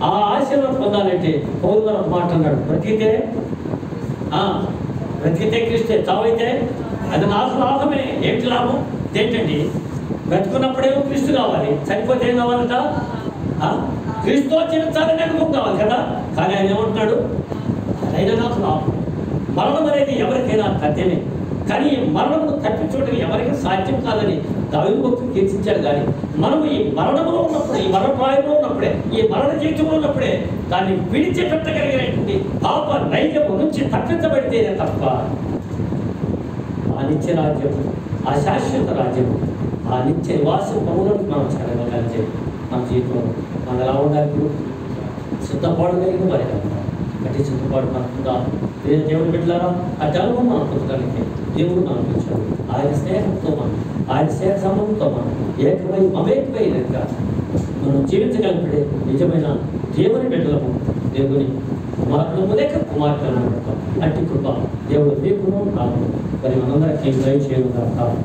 ఆ ఆశను పొందాలంటే పౌలు గారు మాట అన్నాడు, బ్రతికితే క్రీస్తే, చావైతే అది నాకు లాభమే. ఏంటి లాభం? ఏంటండి? బ్రతుకున్నప్పుడేమో క్రీస్తు కావాలి, చనిపోతే ఏం కావాలట? క్రీస్తు జీవించాలని అనుభవం కావాలి కదా. కానీ ఆయన ఏమంటున్నాడు? అదైనా నాకు లాభం. మరణం అనేది ఎవరికైనా తథ్యమే, కానీ ఈ మరణమును తప్పించడం ఎవరికి సాధ్యం కాదని దావీదు భక్తుడు కీర్తించాడు. కానీ మనం ఈ మరణంలో ఉన్నప్పుడే, ఈ మరణప్రాయంలో ఉన్నప్పుడే, ఈ మరణ జీవితంలో ఉన్నప్పుడే దాన్ని విడిచిపెట్టగలిగినటువంటి పాప నైజము నుంచి తప్పించబడితేనే తప్ప ఆ నిత్య రాజ్యము, ఆ శాశ్వత రాజ్యము, ఆ నిత్య నివాసం పౌరులకు మనం చదవగలిగే మన జీవితంలో మనం ఎలా ఉండాలి? ఇప్పుడు సిద్ధపాటు కలిగిన మరి అట్టి సిద్ధపాటు మనకుందా? దేవుని బిడ్డలారా, అట్టి అనుభవం మనం పొందగలిగితే దేవుడు మనం ఇచ్చాడు. ఆయన స్నేహంతో ఆయన స్నేహ సంబంధంతో ఏకమై మమేకమైనట్టుగా మనం జీవించగలిగితే నిజమైన దేవుని బిడ్డలము, దేవుని కుమారుడు లేక కుమార్తెలు అట్టి కృప దేవుడు మీకును కాదు. మరి మనందరికీ దయచేయడం కాదు.